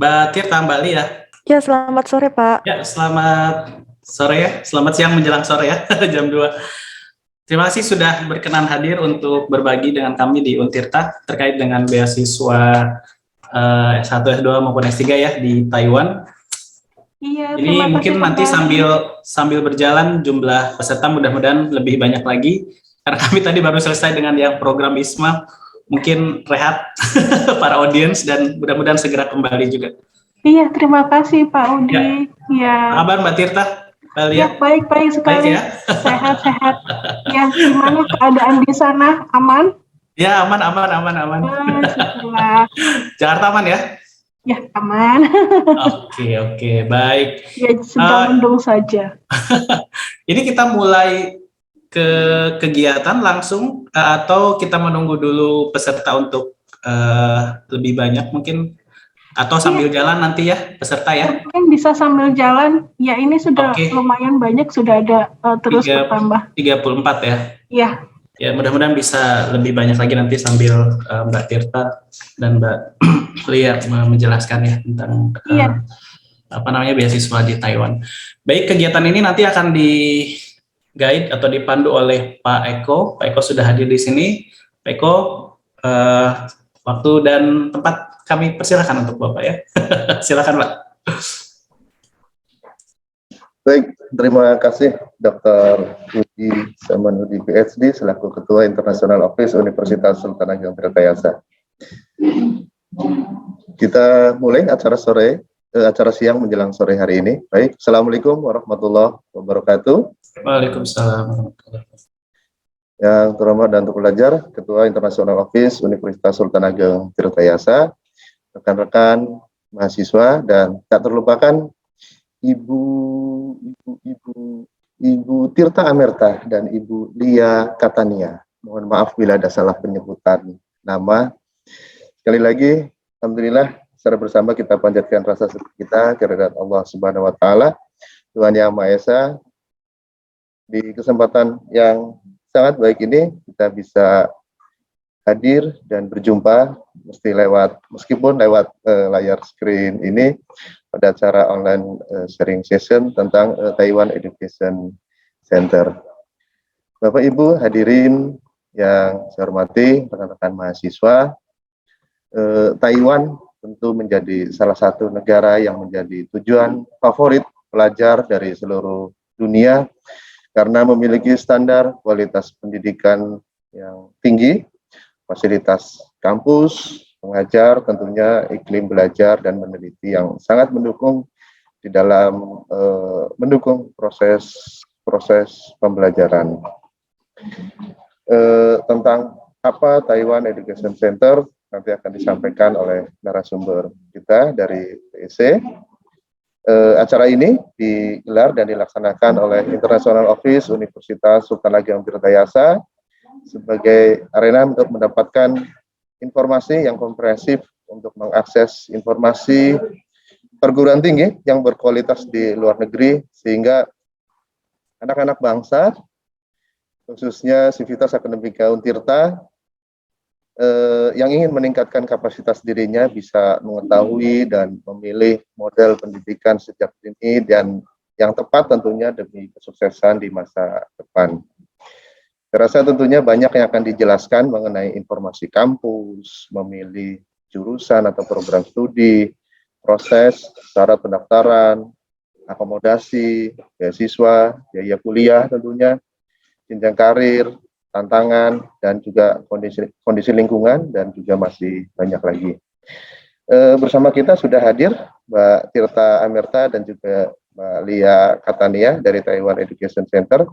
Mbak Tirta, Mbak Lia. Ya, selamat sore, Pak. Ya, selamat sore ya. Selamat siang menjelang sore ya, jam 2. Terima kasih sudah berkenan hadir untuk berbagi dengan kami di Untirta terkait dengan beasiswa S1, S2 maupun S3 ya di Taiwan. Iya, Ini mungkin nanti sambil berjalan jumlah peserta mudah-mudahan lebih banyak lagi. Karena kami tadi baru selesai dengan yang program ISMA, mungkin rehat para audiens dan mudah-mudahan segera kembali juga. Iya, terima kasih Pak Udi. Ya. Kabar Mbak Tirta? Ya, baik sekali. Baik ya? Sehat-sehat. Ya, gimana keadaan di sana? Aman? Ya, aman. Syukurlah. Jakarta aman ya? Ya, aman. Oke, baik. Ya, sedang mendung saja. Ini kita mulai ke kegiatan langsung atau kita menunggu dulu peserta untuk lebih banyak mungkin, atau sambil jalan nanti ya peserta ya? Mungkin bisa sambil jalan. Ya, ini sudah lumayan banyak, sudah ada terus bertambah. 34 ya? Iya. Ya, mudah-mudahan bisa lebih banyak lagi nanti sambil Mbak Tirta dan Mbak Lia menjelaskan ya tentang beasiswa di Taiwan. Baik, kegiatan ini nanti akan di-guide atau dipandu oleh Pak Eko. Pak Eko sudah hadir di sini. Pak Eko, waktu dan tempat kami persilakan untuk Bapak ya. Silakan Pak. Baik, terima kasih Dr. Budi Samanhudi PhD selaku Ketua International Office Universitas Sultan Ageng Tirtayasa. Kita mulai acara siang menjelang sore hari ini. Baik, Assalamualaikum warahmatullahi wabarakatuh. Waalaikumsalam warahmatullahi wabarakatuh. Yang terhormat dan terpelajar, Ketua International Office Universitas Sultan Ageng Tirtayasa, rekan-rekan mahasiswa, dan tak terlupakan Ibu Tirta Amerta dan Ibu Lia Katania. Mohon maaf bila ada salah penyebutan nama. Sekali lagi, alhamdulillah secara bersama kita panjatkan rasa syukur kita kehadirat Allah Subhanahu wa taala, Tuhan Yang Maha Esa. Di kesempatan yang sangat baik ini kita bisa hadir dan berjumpa meskipun lewat layar screen ini pada acara online sharing session tentang Taiwan Education Center. Bapak Ibu hadirin yang saya hormati, rekan-rekan mahasiswa, Taiwan tentu menjadi salah satu negara yang menjadi tujuan favorit pelajar dari seluruh dunia karena memiliki standar kualitas pendidikan yang tinggi, fasilitas kampus, pengajar, tentunya iklim belajar dan meneliti yang sangat mendukung di dalam mendukung proses pembelajaran. Tentang apa Taiwan Education Center nanti akan disampaikan oleh narasumber kita dari TEC. Acara ini digelar dan dilaksanakan oleh International Office Universitas Sultan Ageng Tirtayasa sebagai arena untuk mendapatkan informasi yang komprehensif untuk mengakses informasi perguruan tinggi yang berkualitas di luar negeri, sehingga anak-anak bangsa, khususnya Sivitas Akademika Untirta, yang ingin meningkatkan kapasitas dirinya bisa mengetahui dan memilih model pendidikan sejak dini dan yang tepat tentunya demi kesuksesan di masa depan. Saya rasa tentunya banyak yang akan dijelaskan mengenai informasi kampus, memilih jurusan atau program studi, proses, syarat pendaftaran, akomodasi, beasiswa, biaya kuliah tentunya, jenjang karir, tantangan, dan juga kondisi lingkungan, dan juga masih banyak lagi. Bersama kita sudah hadir Mbak Tirta Amerta dan juga Mbak Lia Katania dari Taiwan Education Center.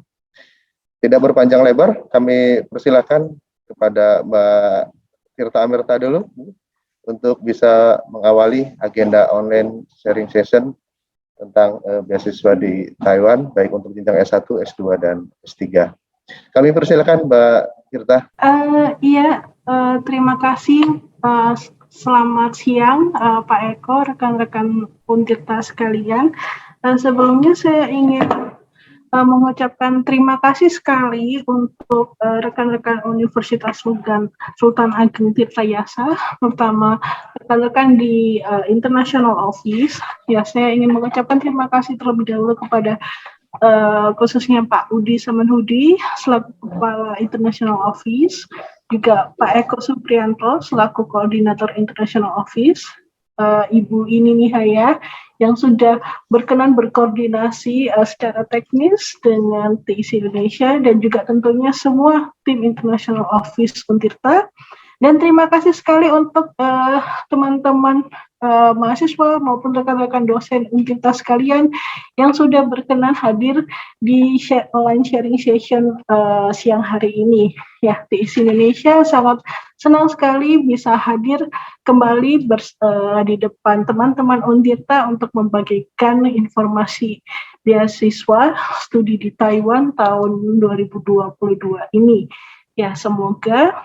Tidak berpanjang lebar, kami persilakan kepada Mbak Tirta Amerta dulu untuk bisa mengawali agenda online sharing session tentang beasiswa di Taiwan, baik untuk jenjang S1, S2, dan S3. Kami persilakan Mbak Tirta. Terima kasih. Selamat siang Pak Eko, rekan-rekan Untirta sekalian. Sebelumnya saya ingin mengucapkan terima kasih sekali untuk rekan-rekan Universitas Sultan Ageng Tirtayasa, terutama rekan-rekan di International Office. Ya, saya ingin mengucapkan terima kasih terlebih dahulu kepada khususnya Pak Udi Samanhudi selaku Kepala International Office, juga Pak Eko Suprianto selaku Koordinator International Office, Ibu Ini Nihaya yang sudah berkenan berkoordinasi secara teknis dengan TIC Indonesia dan juga tentunya semua tim International Office Untirta. Dan terima kasih sekali untuk teman-teman mahasiswa maupun rekan-rekan dosen Untirta sekalian yang sudah berkenan hadir di online sharing session siang hari ini. Ya, TIC Indonesia sangat senang sekali bisa hadir kembali di depan teman-teman Untirta untuk membagikan informasi beasiswa studi di Taiwan tahun 2022 ini. Ya, semoga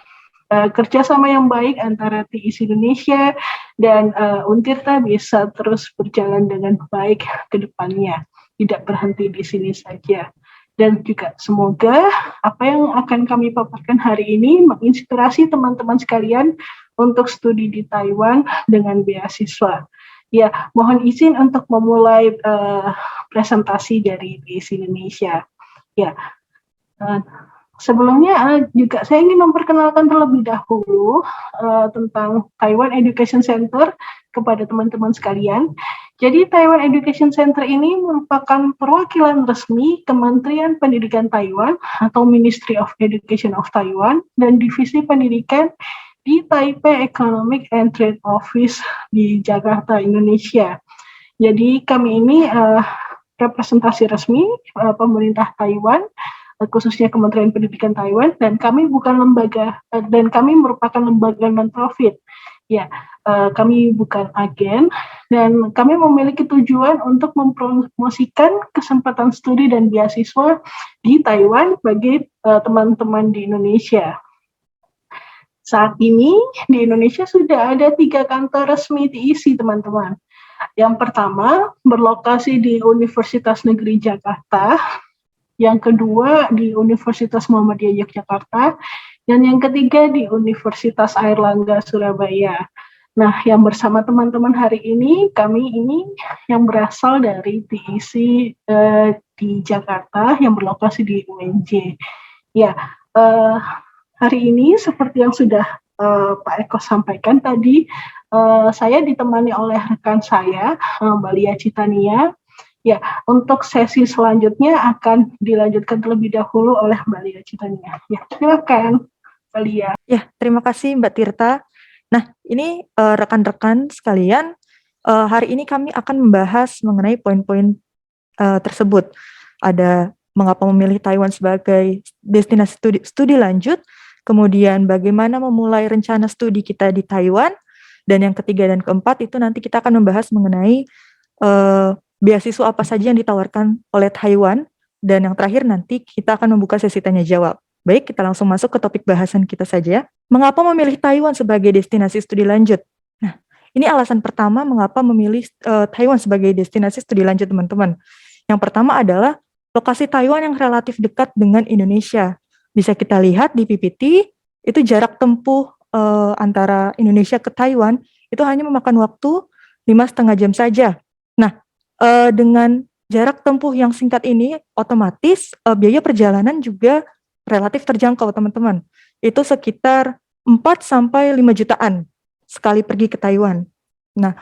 kerjasama yang baik antara TIC Indonesia dan Untirta bisa terus berjalan dengan baik ke depannya, tidak berhenti di sini saja. Dan juga semoga apa yang akan kami paparkan hari ini menginspirasi teman-teman sekalian untuk studi di Taiwan dengan beasiswa. Ya, mohon izin untuk memulai presentasi dari TIC Indonesia. Ya, sebelumnya juga saya ingin memperkenalkan terlebih dahulu tentang Taiwan Education Center kepada teman-teman sekalian. Jadi Taiwan Education Center ini merupakan perwakilan resmi Kementerian Pendidikan Taiwan atau Ministry of Education of Taiwan dan Divisi Pendidikan di Taipei Economic and Trade Office di Jakarta, Indonesia. Jadi kami ini representasi resmi pemerintah Taiwan, khususnya Kementerian Pendidikan Taiwan, dan kami bukan lembaga dan kami merupakan lembaga non-profit. Ya, kami bukan agen dan kami memiliki tujuan untuk mempromosikan kesempatan studi dan beasiswa di Taiwan bagi teman-teman di Indonesia. Saat ini di Indonesia sudah ada 3 kantor resmi TIC, teman-teman. Yang pertama berlokasi di Universitas Negeri Jakarta, yang kedua di Universitas Muhammadiyah Yogyakarta, dan yang ketiga di Universitas Airlangga Surabaya. Nah, yang bersama teman-teman hari ini, kami ini yang berasal dari TIC di Jakarta yang berlokasi di UNJ. Ya, hari ini seperti yang sudah Pak Eko sampaikan tadi, saya ditemani oleh rekan saya, Mbak Lia Citania. Ya, untuk sesi selanjutnya akan dilanjutkan terlebih dahulu oleh Mbak Lia Citania. Ya, silakan Mbak Lia. Ya, terima kasih Mbak Tirta. Nah, ini rekan-rekan sekalian, hari ini kami akan membahas mengenai poin-poin tersebut. Ada mengapa memilih Taiwan sebagai destinasi studi lanjut, kemudian bagaimana memulai rencana studi kita di Taiwan, dan yang ketiga dan keempat itu nanti kita akan membahas mengenai beasiswa apa saja yang ditawarkan oleh Taiwan, dan yang terakhir nanti kita akan membuka sesi tanya jawab. Baik, kita langsung masuk ke topik bahasan kita saja. Mengapa memilih Taiwan sebagai destinasi studi lanjut? Nah, ini alasan pertama mengapa memilih Taiwan sebagai destinasi studi lanjut, teman-teman. Yang pertama adalah lokasi Taiwan yang relatif dekat dengan Indonesia. Bisa kita lihat di PPT, itu jarak tempuh antara Indonesia ke Taiwan itu hanya memakan waktu 5,5 jam saja. Nah, dengan jarak tempuh yang singkat ini, otomatis biaya perjalanan juga relatif terjangkau, teman-teman. Itu sekitar 4-5 jutaan sekali pergi ke Taiwan. Nah,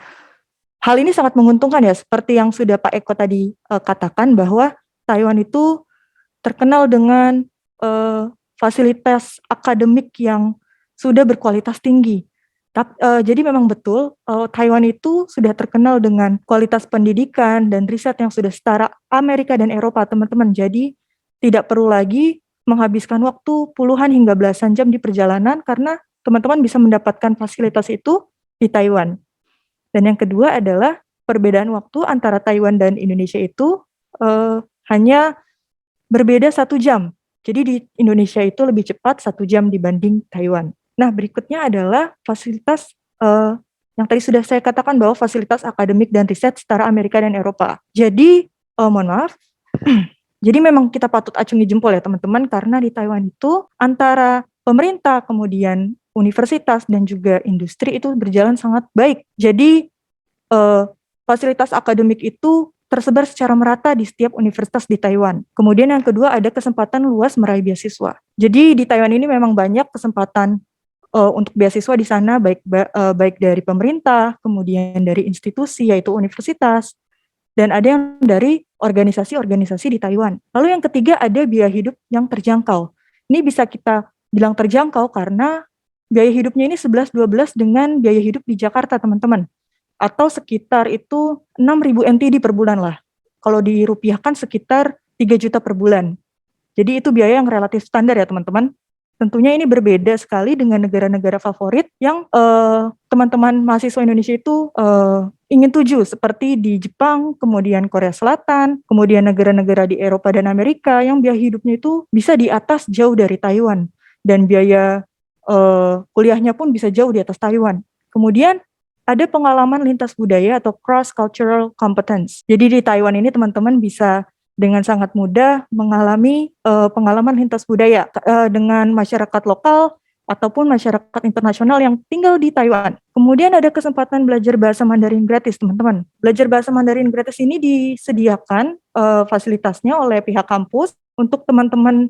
hal ini sangat menguntungkan ya, seperti yang sudah Pak Eko tadi katakan bahwa Taiwan itu terkenal dengan fasilitas akademik yang sudah berkualitas tinggi. Jadi memang betul Taiwan itu sudah terkenal dengan kualitas pendidikan dan riset yang sudah setara Amerika dan Eropa, teman-teman. Jadi tidak perlu lagi menghabiskan waktu puluhan hingga belasan jam di perjalanan karena teman-teman bisa mendapatkan fasilitas itu di Taiwan. Dan yang kedua adalah perbedaan waktu antara Taiwan dan Indonesia itu hanya berbeda 1 jam. Jadi di Indonesia itu lebih cepat 1 jam dibanding Taiwan. Nah, berikutnya adalah fasilitas yang tadi sudah saya katakan bahwa fasilitas akademik dan riset setara Amerika dan Eropa. Jadi, mohon maaf, Jadi memang kita patut acungi jempol ya teman-teman, karena di Taiwan itu antara pemerintah, kemudian universitas dan juga industri itu berjalan sangat baik. Jadi fasilitas akademik itu tersebar secara merata di setiap universitas di Taiwan. Kemudian yang kedua ada kesempatan luas meraih beasiswa. Jadi di Taiwan ini memang banyak kesempatan untuk beasiswa di sana, baik dari pemerintah, kemudian dari institusi yaitu universitas, dan ada yang dari organisasi-organisasi di Taiwan. Lalu yang ketiga ada biaya hidup yang terjangkau. Ini bisa kita bilang terjangkau karena biaya hidupnya ini 11-12 dengan biaya hidup di Jakarta, teman-teman. Atau sekitar itu 6.000 NTD per bulan lah. Kalau dirupiahkan sekitar 3 juta per bulan. Jadi itu biaya yang relatif standar ya teman-teman. Tentunya ini berbeda sekali dengan negara-negara favorit yang teman-teman mahasiswa Indonesia itu ingin tuju, seperti di Jepang, kemudian Korea Selatan, kemudian negara-negara di Eropa dan Amerika yang biaya hidupnya itu bisa di atas jauh dari Taiwan. Dan biaya kuliahnya pun bisa jauh di atas Taiwan. Kemudian ada pengalaman lintas budaya atau cross-cultural competence. Jadi di Taiwan ini teman-teman bisa dengan sangat mudah mengalami pengalaman lintas budaya dengan masyarakat lokal ataupun masyarakat internasional yang tinggal di Taiwan. Kemudian ada kesempatan belajar bahasa Mandarin gratis, teman-teman. Belajar bahasa Mandarin gratis ini disediakan fasilitasnya oleh pihak kampus untuk teman-teman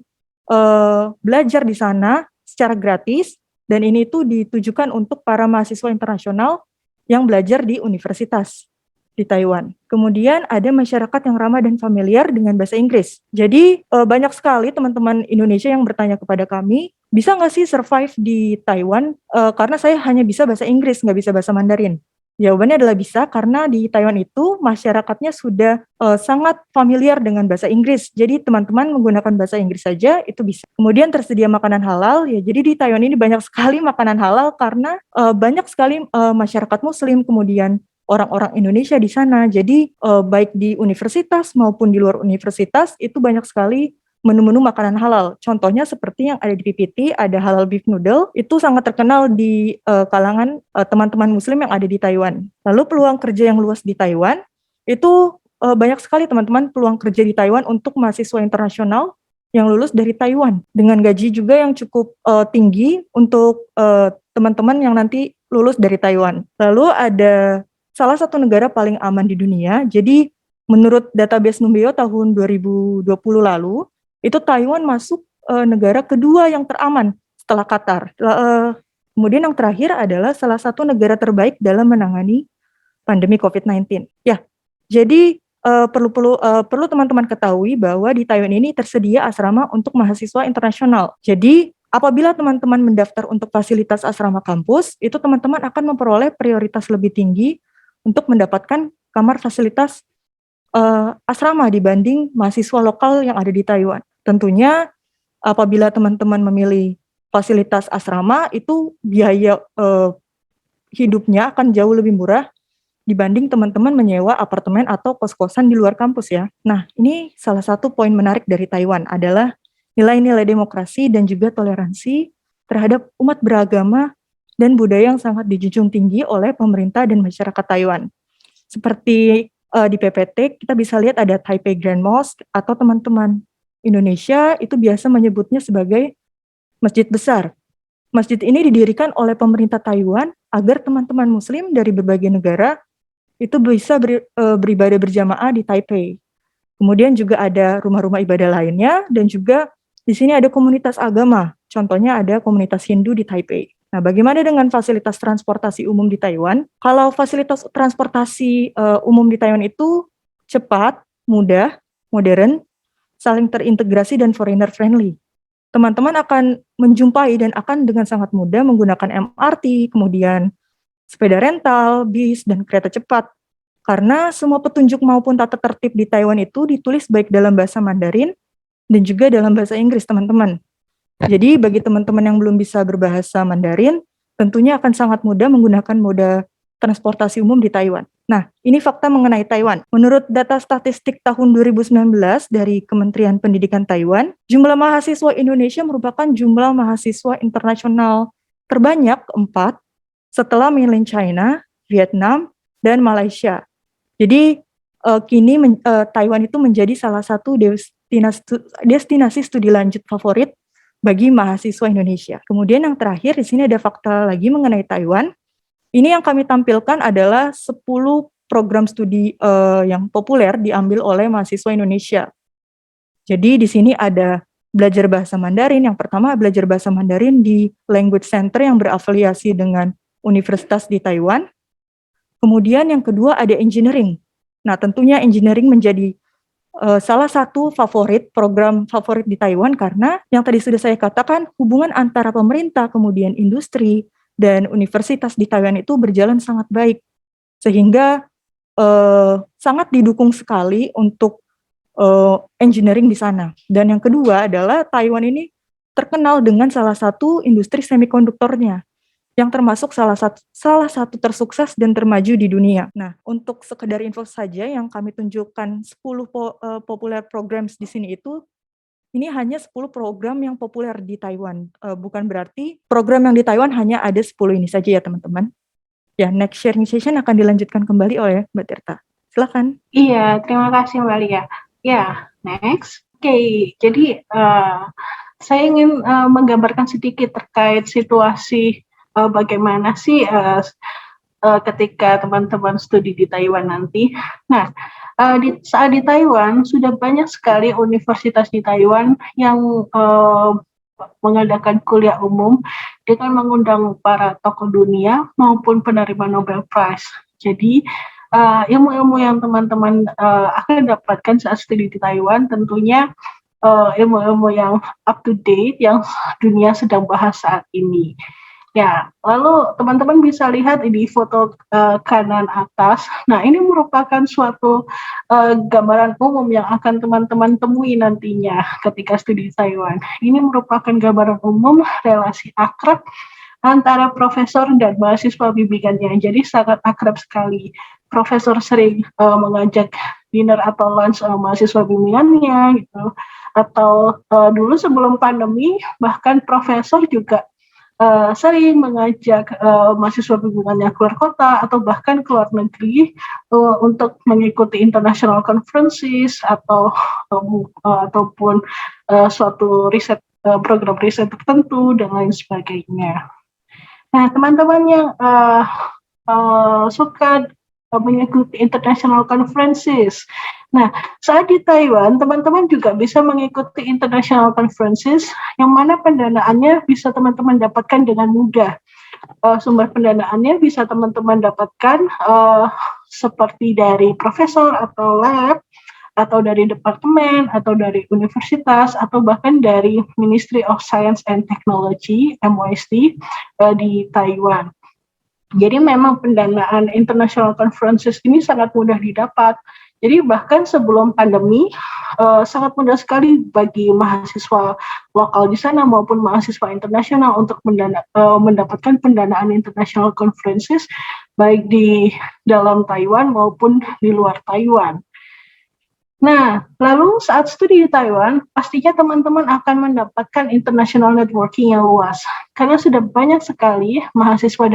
belajar di sana secara gratis, dan ini itu ditujukan untuk para mahasiswa internasional yang belajar di universitas di Taiwan. Kemudian ada masyarakat yang ramah dan familiar dengan bahasa Inggris. Jadi banyak sekali teman-teman Indonesia yang bertanya kepada kami, bisa nggak sih survive di Taiwan? Karena saya hanya bisa bahasa Inggris, nggak bisa bahasa Mandarin. Jawabannya adalah bisa, karena di Taiwan itu masyarakatnya sudah sangat familiar dengan bahasa Inggris. Jadi teman-teman menggunakan bahasa Inggris saja itu bisa. Kemudian tersedia makanan halal, ya jadi di Taiwan ini banyak sekali makanan halal karena banyak sekali masyarakat Muslim, kemudian orang-orang Indonesia di sana. Jadi baik di universitas maupun di luar universitas itu banyak sekali menu-menu makanan halal. Contohnya seperti yang ada di PPT, ada halal beef noodle, itu sangat terkenal di kalangan teman-teman Muslim yang ada di Taiwan. Lalu peluang kerja yang luas di Taiwan, itu banyak sekali teman-teman peluang kerja di Taiwan untuk mahasiswa internasional yang lulus dari Taiwan, dengan gaji juga yang cukup tinggi untuk teman-teman yang nanti lulus dari Taiwan. Lalu ada salah satu negara paling aman di dunia, jadi menurut database Numbeo tahun 2020 lalu, itu Taiwan masuk negara kedua yang teraman setelah Qatar. Kemudian yang terakhir adalah salah satu negara terbaik dalam menangani pandemi COVID-19. Ya, jadi perlu teman-teman ketahui bahwa di Taiwan ini tersedia asrama untuk mahasiswa internasional. Jadi apabila teman-teman mendaftar untuk fasilitas asrama kampus, itu teman-teman akan memperoleh prioritas lebih tinggi untuk mendapatkan kamar fasilitas asrama dibanding mahasiswa lokal yang ada di Taiwan. Tentunya apabila teman-teman memilih fasilitas asrama, itu biaya hidupnya akan jauh lebih murah dibanding teman-teman menyewa apartemen atau kos-kosan di luar kampus ya. Nah, ini salah satu poin menarik dari Taiwan adalah nilai-nilai demokrasi dan juga toleransi terhadap umat beragama dan budaya yang sangat dijunjung tinggi oleh pemerintah dan masyarakat Taiwan. Seperti di PPT, kita bisa lihat ada Taipei Grand Mosque, atau teman-teman Indonesia itu biasa menyebutnya sebagai masjid besar. Masjid ini didirikan oleh pemerintah Taiwan agar teman-teman Muslim dari berbagai negara itu bisa beribadah berjamaah di Taipei. Kemudian juga ada rumah-rumah ibadah lainnya, dan juga di sini ada komunitas agama. Contohnya ada komunitas Hindu di Taipei. Nah, bagaimana dengan fasilitas transportasi umum di Taiwan? Kalau fasilitas transportasi umum di Taiwan itu cepat, mudah, modern, saling terintegrasi, dan foreigner friendly. Teman-teman akan menjumpai dan akan dengan sangat mudah menggunakan MRT, kemudian sepeda rental, bis, dan kereta cepat. Karena semua petunjuk maupun tata tertib di Taiwan itu ditulis baik dalam bahasa Mandarin dan juga dalam bahasa Inggris, teman-teman. Jadi bagi teman-teman yang belum bisa berbahasa Mandarin, tentunya akan sangat mudah menggunakan moda transportasi umum di Taiwan. Nah, ini fakta mengenai Taiwan. Menurut data statistik tahun 2019 dari Kementerian Pendidikan Taiwan, jumlah mahasiswa Indonesia merupakan jumlah mahasiswa internasional terbanyak keempat setelah mainland China, Vietnam, dan Malaysia. Jadi kini Taiwan itu menjadi salah satu destinasi studi lanjut favorit bagi mahasiswa Indonesia. Kemudian yang terakhir di sini ada fakta lagi mengenai Taiwan. Ini yang kami tampilkan adalah 10 program studi yang populer diambil oleh mahasiswa Indonesia. Jadi di sini ada belajar bahasa Mandarin. Yang pertama belajar bahasa Mandarin di Language Center yang berafiliasi dengan universitas di Taiwan. Kemudian yang kedua ada engineering. Nah, tentunya engineering menjadi salah satu program favorit di Taiwan karena yang tadi sudah saya katakan hubungan antara pemerintah, kemudian industri, dan universitas di Taiwan itu berjalan sangat baik. Sehingga sangat didukung sekali untuk engineering di sana. Dan yang kedua adalah Taiwan ini terkenal dengan salah satu industri semikonduktornya yang termasuk salah satu tersukses dan termaju di dunia. Nah, untuk sekedar info saja yang kami tunjukkan 10 populer programs di sini itu, ini hanya 10 program yang populer di Taiwan. Bukan berarti program yang di Taiwan hanya ada 10 ini saja ya teman-teman. Ya, next sharing session akan dilanjutkan kembali oleh Mbak Tirta. Silakan. Iya, terima kasih Mbak Lia. Ya, next. Oke, jadi saya ingin menggambarkan sedikit terkait situasi bagaimana sih ketika teman-teman studi di Taiwan nanti. Nah, saat di Taiwan sudah banyak sekali universitas di Taiwan yang mengadakan kuliah umum dengan mengundang para tokoh dunia maupun penerima Nobel Prize. Jadi ilmu-ilmu yang teman-teman akan dapatkan saat studi di Taiwan tentunya ilmu-ilmu yang up to date yang dunia sedang bahas saat ini. Ya, lalu teman-teman bisa lihat di foto kanan atas. Nah, ini merupakan suatu gambaran umum yang akan teman-teman temui nantinya ketika studi di Taiwan. Ini merupakan gambaran umum relasi akrab antara profesor dan mahasiswa bimbingannya. Jadi sangat akrab sekali. Profesor sering mengajak dinner atau lunch mahasiswa bimbingannya gitu. Atau dulu sebelum pandemi bahkan profesor juga sering mengajak mahasiswa bimbingannya keluar kota atau bahkan keluar negeri untuk mengikuti international conferences ataupun suatu riset program riset tertentu dan lain sebagainya. Nah, teman-teman yang suka mengikuti international conferences. Nah, saat di Taiwan, teman-teman juga bisa mengikuti international conferences yang mana pendanaannya bisa teman-teman dapatkan dengan mudah. Sumber pendanaannya bisa teman-teman dapatkan seperti dari profesor atau lab, atau dari departemen, atau dari universitas, atau bahkan dari Ministry of Science and Technology, MOST, di Taiwan. Jadi memang pendanaan international conferences ini sangat mudah didapat. Jadi bahkan sebelum pandemi sangat mudah sekali bagi mahasiswa lokal di sana maupun mahasiswa internasional untuk mendapatkan pendanaan international conferences baik di dalam Taiwan maupun di luar Taiwan. Nah, lalu saat studi di Taiwan, pastinya teman-teman akan mendapatkan international networking yang luas. Karena sudah banyak sekali mahasiswa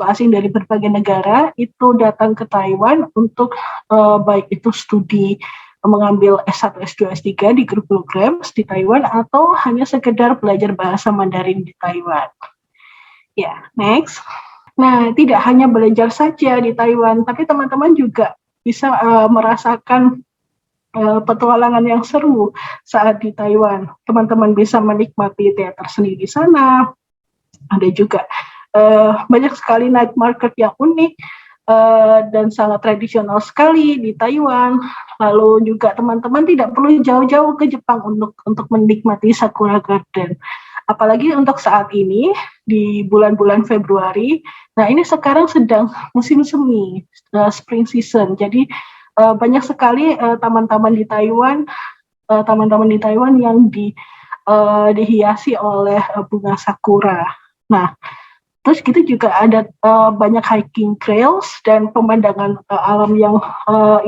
asing dari berbagai negara itu datang ke Taiwan untuk baik itu studi mengambil S1, S2, S3 di grup program di Taiwan atau hanya sekedar belajar bahasa Mandarin di Taiwan. Ya, next. Nah, tidak hanya belajar saja di Taiwan, tapi teman-teman juga bisa merasakan petualangan yang seru saat di Taiwan. Teman-teman bisa menikmati teater seni di sana. Ada juga banyak sekali night market yang unik dan sangat tradisional sekali di Taiwan. Lalu juga teman-teman tidak perlu jauh-jauh ke Jepang untuk menikmati Sakura Garden. Apalagi untuk saat ini di bulan-bulan Februari. Nah, ini sekarang sedang musim semi, spring season. Jadi banyak sekali taman-taman di Taiwan yang dihiasi oleh bunga sakura. Nah, terus kita juga ada banyak hiking trails dan pemandangan alam yang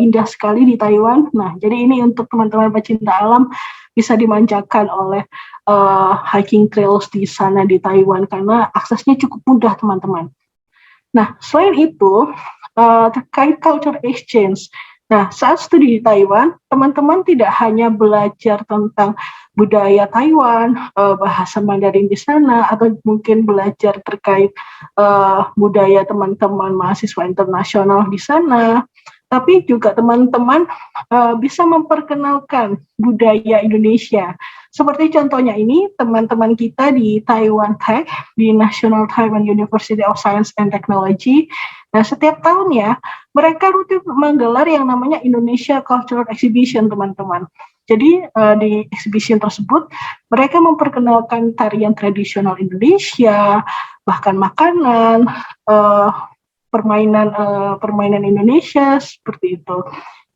indah sekali di Taiwan. Nah, jadi ini untuk teman-teman pecinta alam bisa dimanjakan oleh hiking trails di sana di Taiwan karena aksesnya cukup mudah, teman-teman. Nah, selain itu terkait culture exchange. Nah, saat studi di Taiwan, teman-teman tidak hanya belajar tentang budaya Taiwan, bahasa Mandarin di sana, atau mungkin belajar terkait budaya teman-teman mahasiswa internasional di sana, tapi juga teman-teman bisa memperkenalkan budaya Indonesia. Seperti contohnya ini, teman-teman kita di Taiwan Tech, di National Taiwan University of Science and Technology. Nah, setiap tahun ya, mereka rutin menggelar yang namanya Indonesia Cultural Exhibition, teman-teman. Jadi di exhibition tersebut, mereka memperkenalkan tarian tradisional Indonesia, bahkan makanan, permainan Indonesia, seperti itu.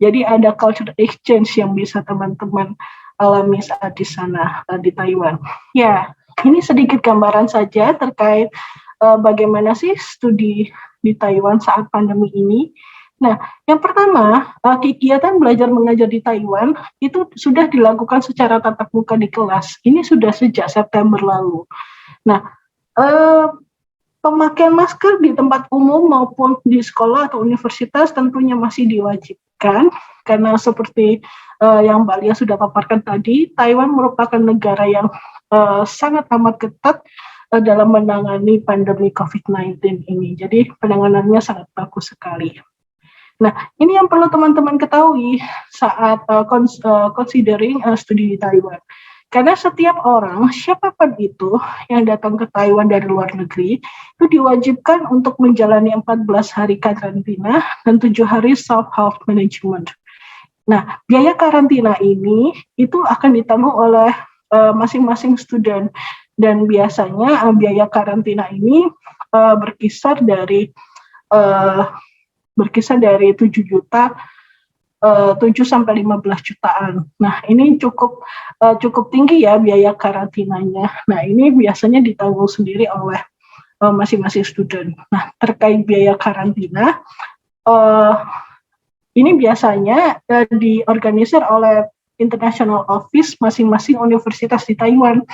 Jadi ada cultural exchange yang bisa teman-teman alami saat di sana, di Taiwan. Ya, ini sedikit gambaran saja terkait bagaimana sih studi di Taiwan saat pandemi ini. Nah, yang pertama, kegiatan belajar mengajar di Taiwan itu sudah dilakukan secara tatap muka di kelas. Ini sudah sejak September lalu. Nah, pemakaian masker di tempat umum maupun di sekolah atau universitas tentunya masih diwajibkan, karena seperti yang Mbak Lia sudah paparkan tadi, Taiwan merupakan negara yang sangat amat ketat dalam menangani pandemi COVID-19 ini. Jadi penanganannya sangat bagus sekali. Nah, ini yang perlu teman-teman ketahui saat considering studi di Taiwan. Karena setiap orang, siapapun itu yang datang ke Taiwan dari luar negeri, itu diwajibkan untuk menjalani 14 hari karantina dan 7 hari self-health management. Nah, biaya karantina ini itu akan ditanggung oleh masing-masing student, dan biasanya biaya karantina ini berkisar dari 7 juta 7 sampai 15 jutaan. Nah, ini cukup tinggi ya biaya karantinanya. Nah, ini biasanya ditanggung sendiri oleh masing-masing student. Nah, terkait biaya karantina, ini biasanya diorganisir oleh International Office masing-masing universitas di Taiwan.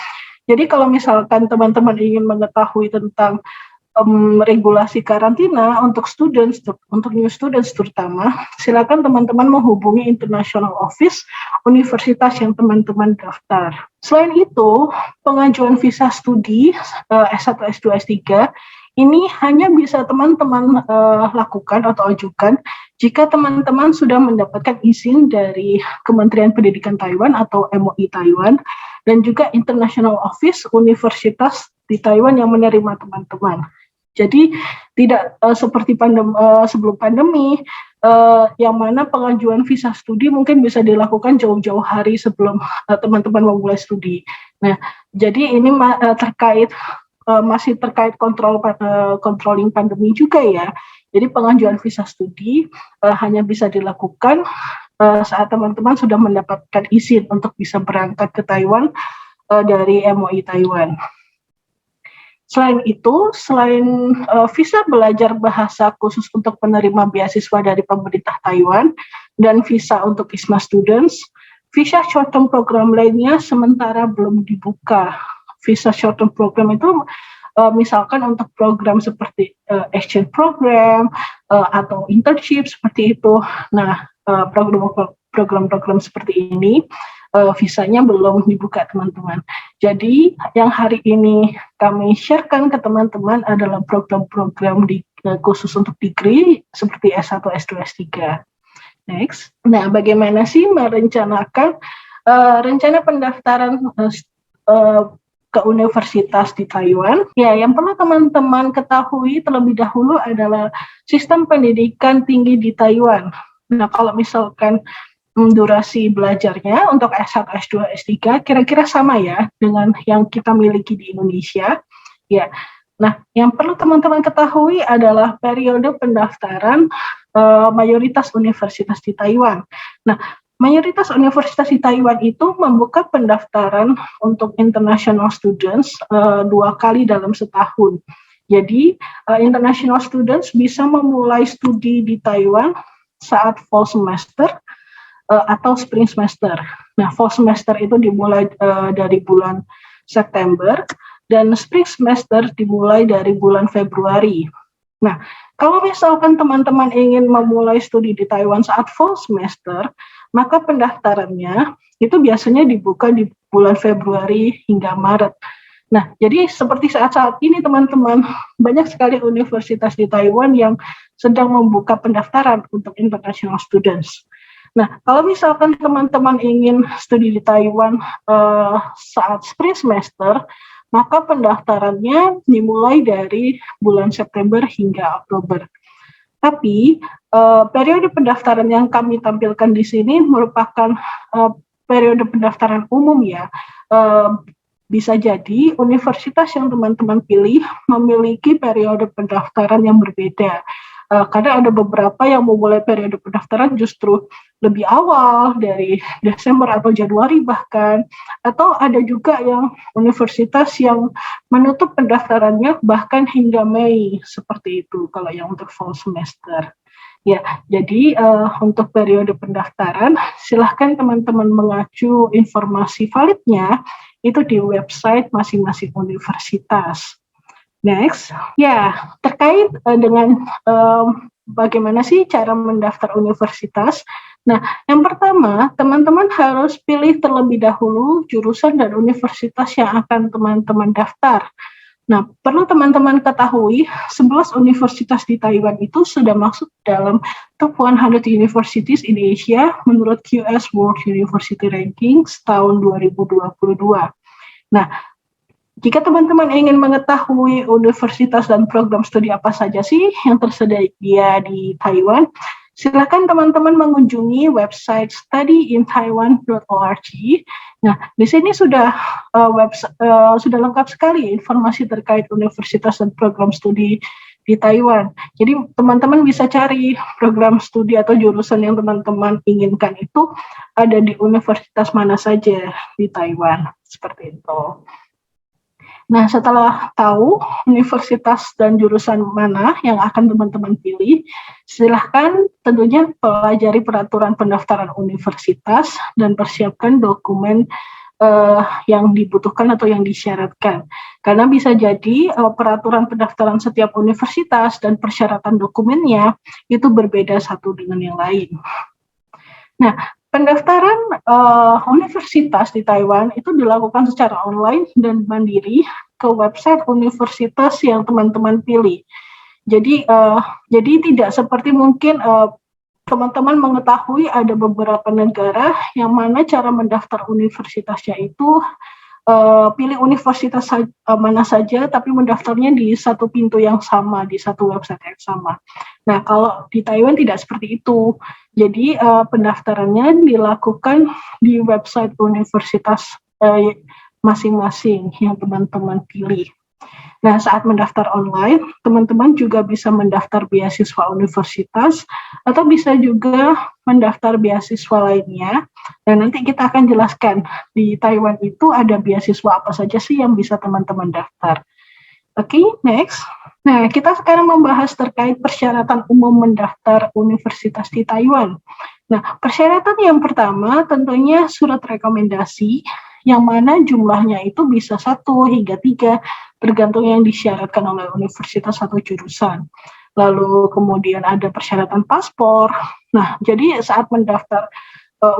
Jadi kalau misalkan teman-teman ingin mengetahui tentang regulasi karantina untuk new students terutama, silakan teman-teman menghubungi International Office universitas yang teman-teman daftar. Selain itu, pengajuan visa studi S1, S2, S3 ini hanya bisa teman-teman lakukan atau ajukan jika teman-teman sudah mendapatkan izin dari Kementerian Pendidikan Taiwan atau MOI Taiwan, dan juga International Office Universitas di Taiwan yang menerima teman-teman. Jadi tidak seperti sebelum pandemi, yang mana pengajuan visa studi mungkin bisa dilakukan jauh-jauh hari sebelum teman-teman memulai studi. Nah, jadi ini masih terkait controlling pandemi juga ya. Jadi pengajuan visa studi hanya bisa dilakukan saat teman-teman sudah mendapatkan izin untuk bisa berangkat ke Taiwan dari MOI Taiwan. Selain itu, selain visa belajar bahasa khusus untuk penerima beasiswa dari pemerintah Taiwan dan visa untuk ISMA students, visa short term program lainnya sementara belum dibuka. Visa short term program itu misalkan untuk program seperti exchange program atau internship seperti itu. Nah, program-program seperti ini visanya belum dibuka, teman-teman. Jadi yang hari ini kami sharekan ke teman-teman adalah program-program khusus untuk degree seperti S1, S2, S3. Next. Nah, bagaimana sih merencanakan rencana pendaftaran ke universitas di Taiwan? Ya, yang perlu teman-teman ketahui terlebih dahulu adalah sistem pendidikan tinggi di Taiwan. Nah, kalau misalkan durasi belajarnya untuk S1, S2, S3 kira-kira sama ya dengan yang kita miliki di Indonesia. Ya. Nah, yang perlu teman-teman ketahui adalah periode pendaftaran mayoritas universitas di Taiwan. Nah, mayoritas universitas di Taiwan itu membuka pendaftaran untuk international students 2 kali dalam setahun. Jadi, international students bisa memulai studi di Taiwan saat fall semester atau spring semester. Nah, fall semester itu dimulai dari bulan September dan spring semester dimulai dari bulan Februari. Nah, Kalau misalkan teman-teman ingin memulai studi di Taiwan saat fall semester, maka pendaftarannya itu biasanya dibuka di bulan Februari hingga Maret. Nah, jadi seperti saat-saat ini teman-teman, banyak sekali universitas di Taiwan yang sedang membuka pendaftaran untuk international students. Nah, kalau misalkan teman-teman ingin studi di Taiwan saat spring semester, maka pendaftarannya dimulai dari bulan September hingga Oktober. Tapi periode pendaftaran yang kami tampilkan di sini merupakan periode pendaftaran umum ya. Bisa jadi universitas yang teman-teman pilih memiliki periode pendaftaran yang berbeda. Karena ada beberapa yang memulai periode pendaftaran justru lebih awal dari Desember atau Januari bahkan, atau ada juga yang universitas yang menutup pendaftarannya bahkan hingga Mei, seperti itu kalau yang untuk fall semester. Ya, jadi untuk periode pendaftaran silahkan teman-teman mengacu informasi validnya itu di website masing-masing universitas. Next, ya terkait dengan bagaimana sih cara mendaftar universitas. Nah, yang pertama, teman-teman harus pilih terlebih dahulu jurusan dan universitas yang akan teman-teman daftar. Nah, perlu teman-teman ketahui, 11 universitas di Taiwan itu sudah masuk dalam top 100 universities in Asia menurut QS World University Rankings tahun 2022. Nah, jika teman-teman ingin mengetahui universitas dan program studi apa saja sih yang tersedia di Taiwan, silakan teman-teman mengunjungi website studyintaiwan.org. Nah, di sini sudah lengkap sekali informasi terkait universitas dan program studi di Taiwan. Jadi teman-teman bisa cari program studi atau jurusan yang teman-teman inginkan itu ada di universitas mana saja di Taiwan, seperti itu. Nah, setelah tahu universitas dan jurusan mana yang akan teman-teman pilih, silahkan tentunya pelajari peraturan pendaftaran universitas dan persiapkan dokumen yang dibutuhkan atau yang disyaratkan. Karena bisa jadi peraturan pendaftaran setiap universitas dan persyaratan dokumennya itu berbeda satu dengan yang lain. Nah, pendaftaran universitas di Taiwan itu dilakukan secara online dan mandiri ke website universitas yang teman-teman pilih. Jadi tidak seperti mungkin teman-teman mengetahui ada beberapa negara yang mana cara mendaftar universitasnya itu pilih universitas mana saja, tapi mendaftarnya di satu pintu yang sama, di satu website yang sama. Nah, kalau di Taiwan tidak seperti itu. Jadi pendaftarannya dilakukan di website universitas masing-masing yang teman-teman pilih. Nah, saat mendaftar online, teman-teman juga bisa mendaftar beasiswa universitas atau bisa juga mendaftar beasiswa lainnya. Dan nanti kita akan jelaskan di Taiwan itu ada beasiswa apa saja sih yang bisa teman-teman daftar. Oke, next. Nah, kita sekarang membahas terkait persyaratan umum mendaftar universitas di Taiwan. Nah, persyaratan yang pertama tentunya surat rekomendasi, yang mana jumlahnya itu bisa 1 hingga 3, tergantung yang disyaratkan oleh universitas atau jurusan. Lalu kemudian ada persyaratan paspor. Nah, jadi saat mendaftar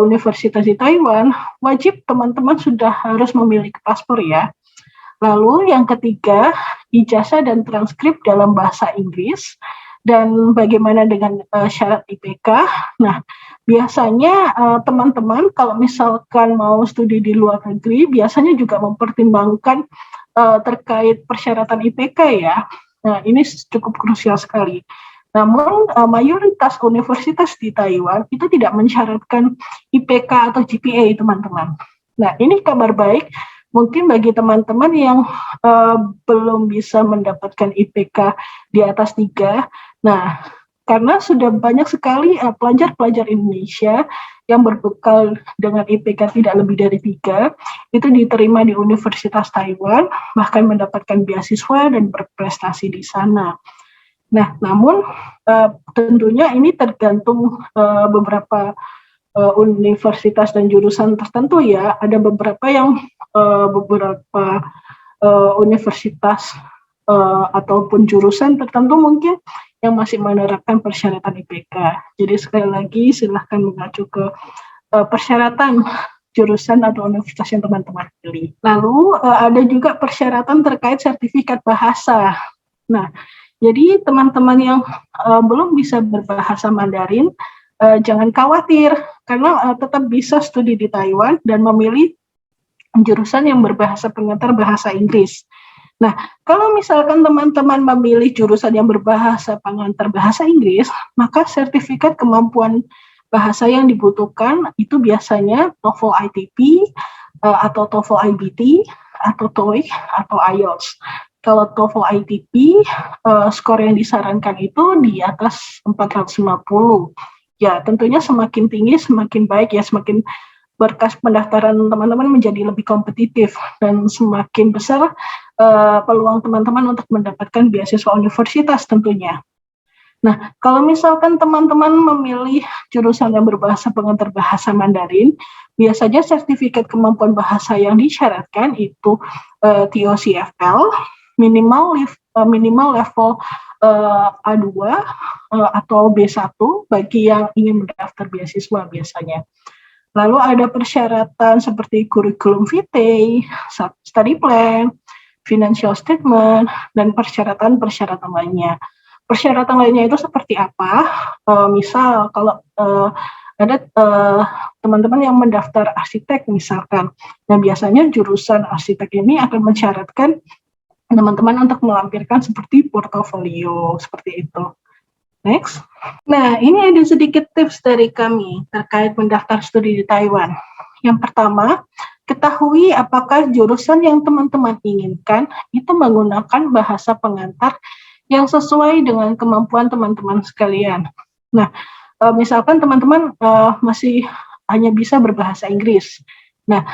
universitas di Taiwan, wajib teman-teman sudah harus memiliki paspor ya. Lalu yang ketiga, ijazah dan transkrip dalam bahasa Inggris. Dan bagaimana dengan syarat IPK? Nah, biasanya teman-teman kalau misalkan mau studi di luar negeri, biasanya juga mempertimbangkan terkait persyaratan IPK ya. Nah, ini cukup krusial sekali. Namun mayoritas universitas di Taiwan itu tidak mensyaratkan IPK atau GPA, teman-teman. Nah, ini kabar baik. Mungkin bagi teman-teman yang belum bisa mendapatkan IPK di atas 3, nah, karena sudah banyak sekali pelajar-pelajar Indonesia yang berbekal dengan IPK tidak lebih dari 3, itu diterima di Universitas Taiwan, bahkan mendapatkan beasiswa dan berprestasi di sana. Nah, namun tentunya ini tergantung beberapa universitas dan jurusan tertentu ya. Ada beberapa yang universitas ataupun jurusan tertentu mungkin yang masih menerapkan persyaratan IPK. Jadi sekali lagi silahkan mengacu ke persyaratan jurusan atau universitas yang teman-teman pilih. Lalu ada juga persyaratan terkait sertifikat bahasa. Nah, jadi teman-teman yang belum bisa berbahasa Mandarin, jangan khawatir karena tetap bisa studi di Taiwan dan memilih jurusan yang berbahasa pengantar bahasa Inggris. Nah, kalau misalkan teman-teman memilih jurusan yang berbahasa pengantar bahasa Inggris, maka sertifikat kemampuan bahasa yang dibutuhkan itu biasanya TOEFL ITP atau TOEFL IBT atau TOEIC atau IELTS. Kalau TOEFL ITP, skor yang disarankan itu di atas 450. Ya, tentunya semakin tinggi semakin baik ya, semakin berkas pendaftaran teman-teman menjadi lebih kompetitif dan semakin besar peluang teman-teman untuk mendapatkan beasiswa universitas tentunya. Nah, kalau misalkan teman-teman memilih jurusan yang berbahasa pengantar bahasa Mandarin, biasanya sertifikat kemampuan bahasa yang disyaratkan itu TOCFL, minimal level A2 atau B1 bagi yang ingin mendaftar beasiswa biasanya. Lalu ada persyaratan seperti kurikulum vitae, study plan, financial statement, dan persyaratan-persyaratan lainnya. Persyaratan lainnya itu seperti apa? Misal kalau ada teman-teman yang mendaftar arsitek misalkan, nah biasanya jurusan arsitek ini akan mensyaratkan teman-teman untuk melampirkan seperti portofolio, seperti itu. Next. Nah, ini ada sedikit tips dari kami terkait mendaftar studi di Taiwan. Yang pertama, ketahui apakah jurusan yang teman-teman inginkan itu menggunakan bahasa pengantar yang sesuai dengan kemampuan teman-teman sekalian. Nah, misalkan teman-teman masih hanya bisa berbahasa Inggris. Nah,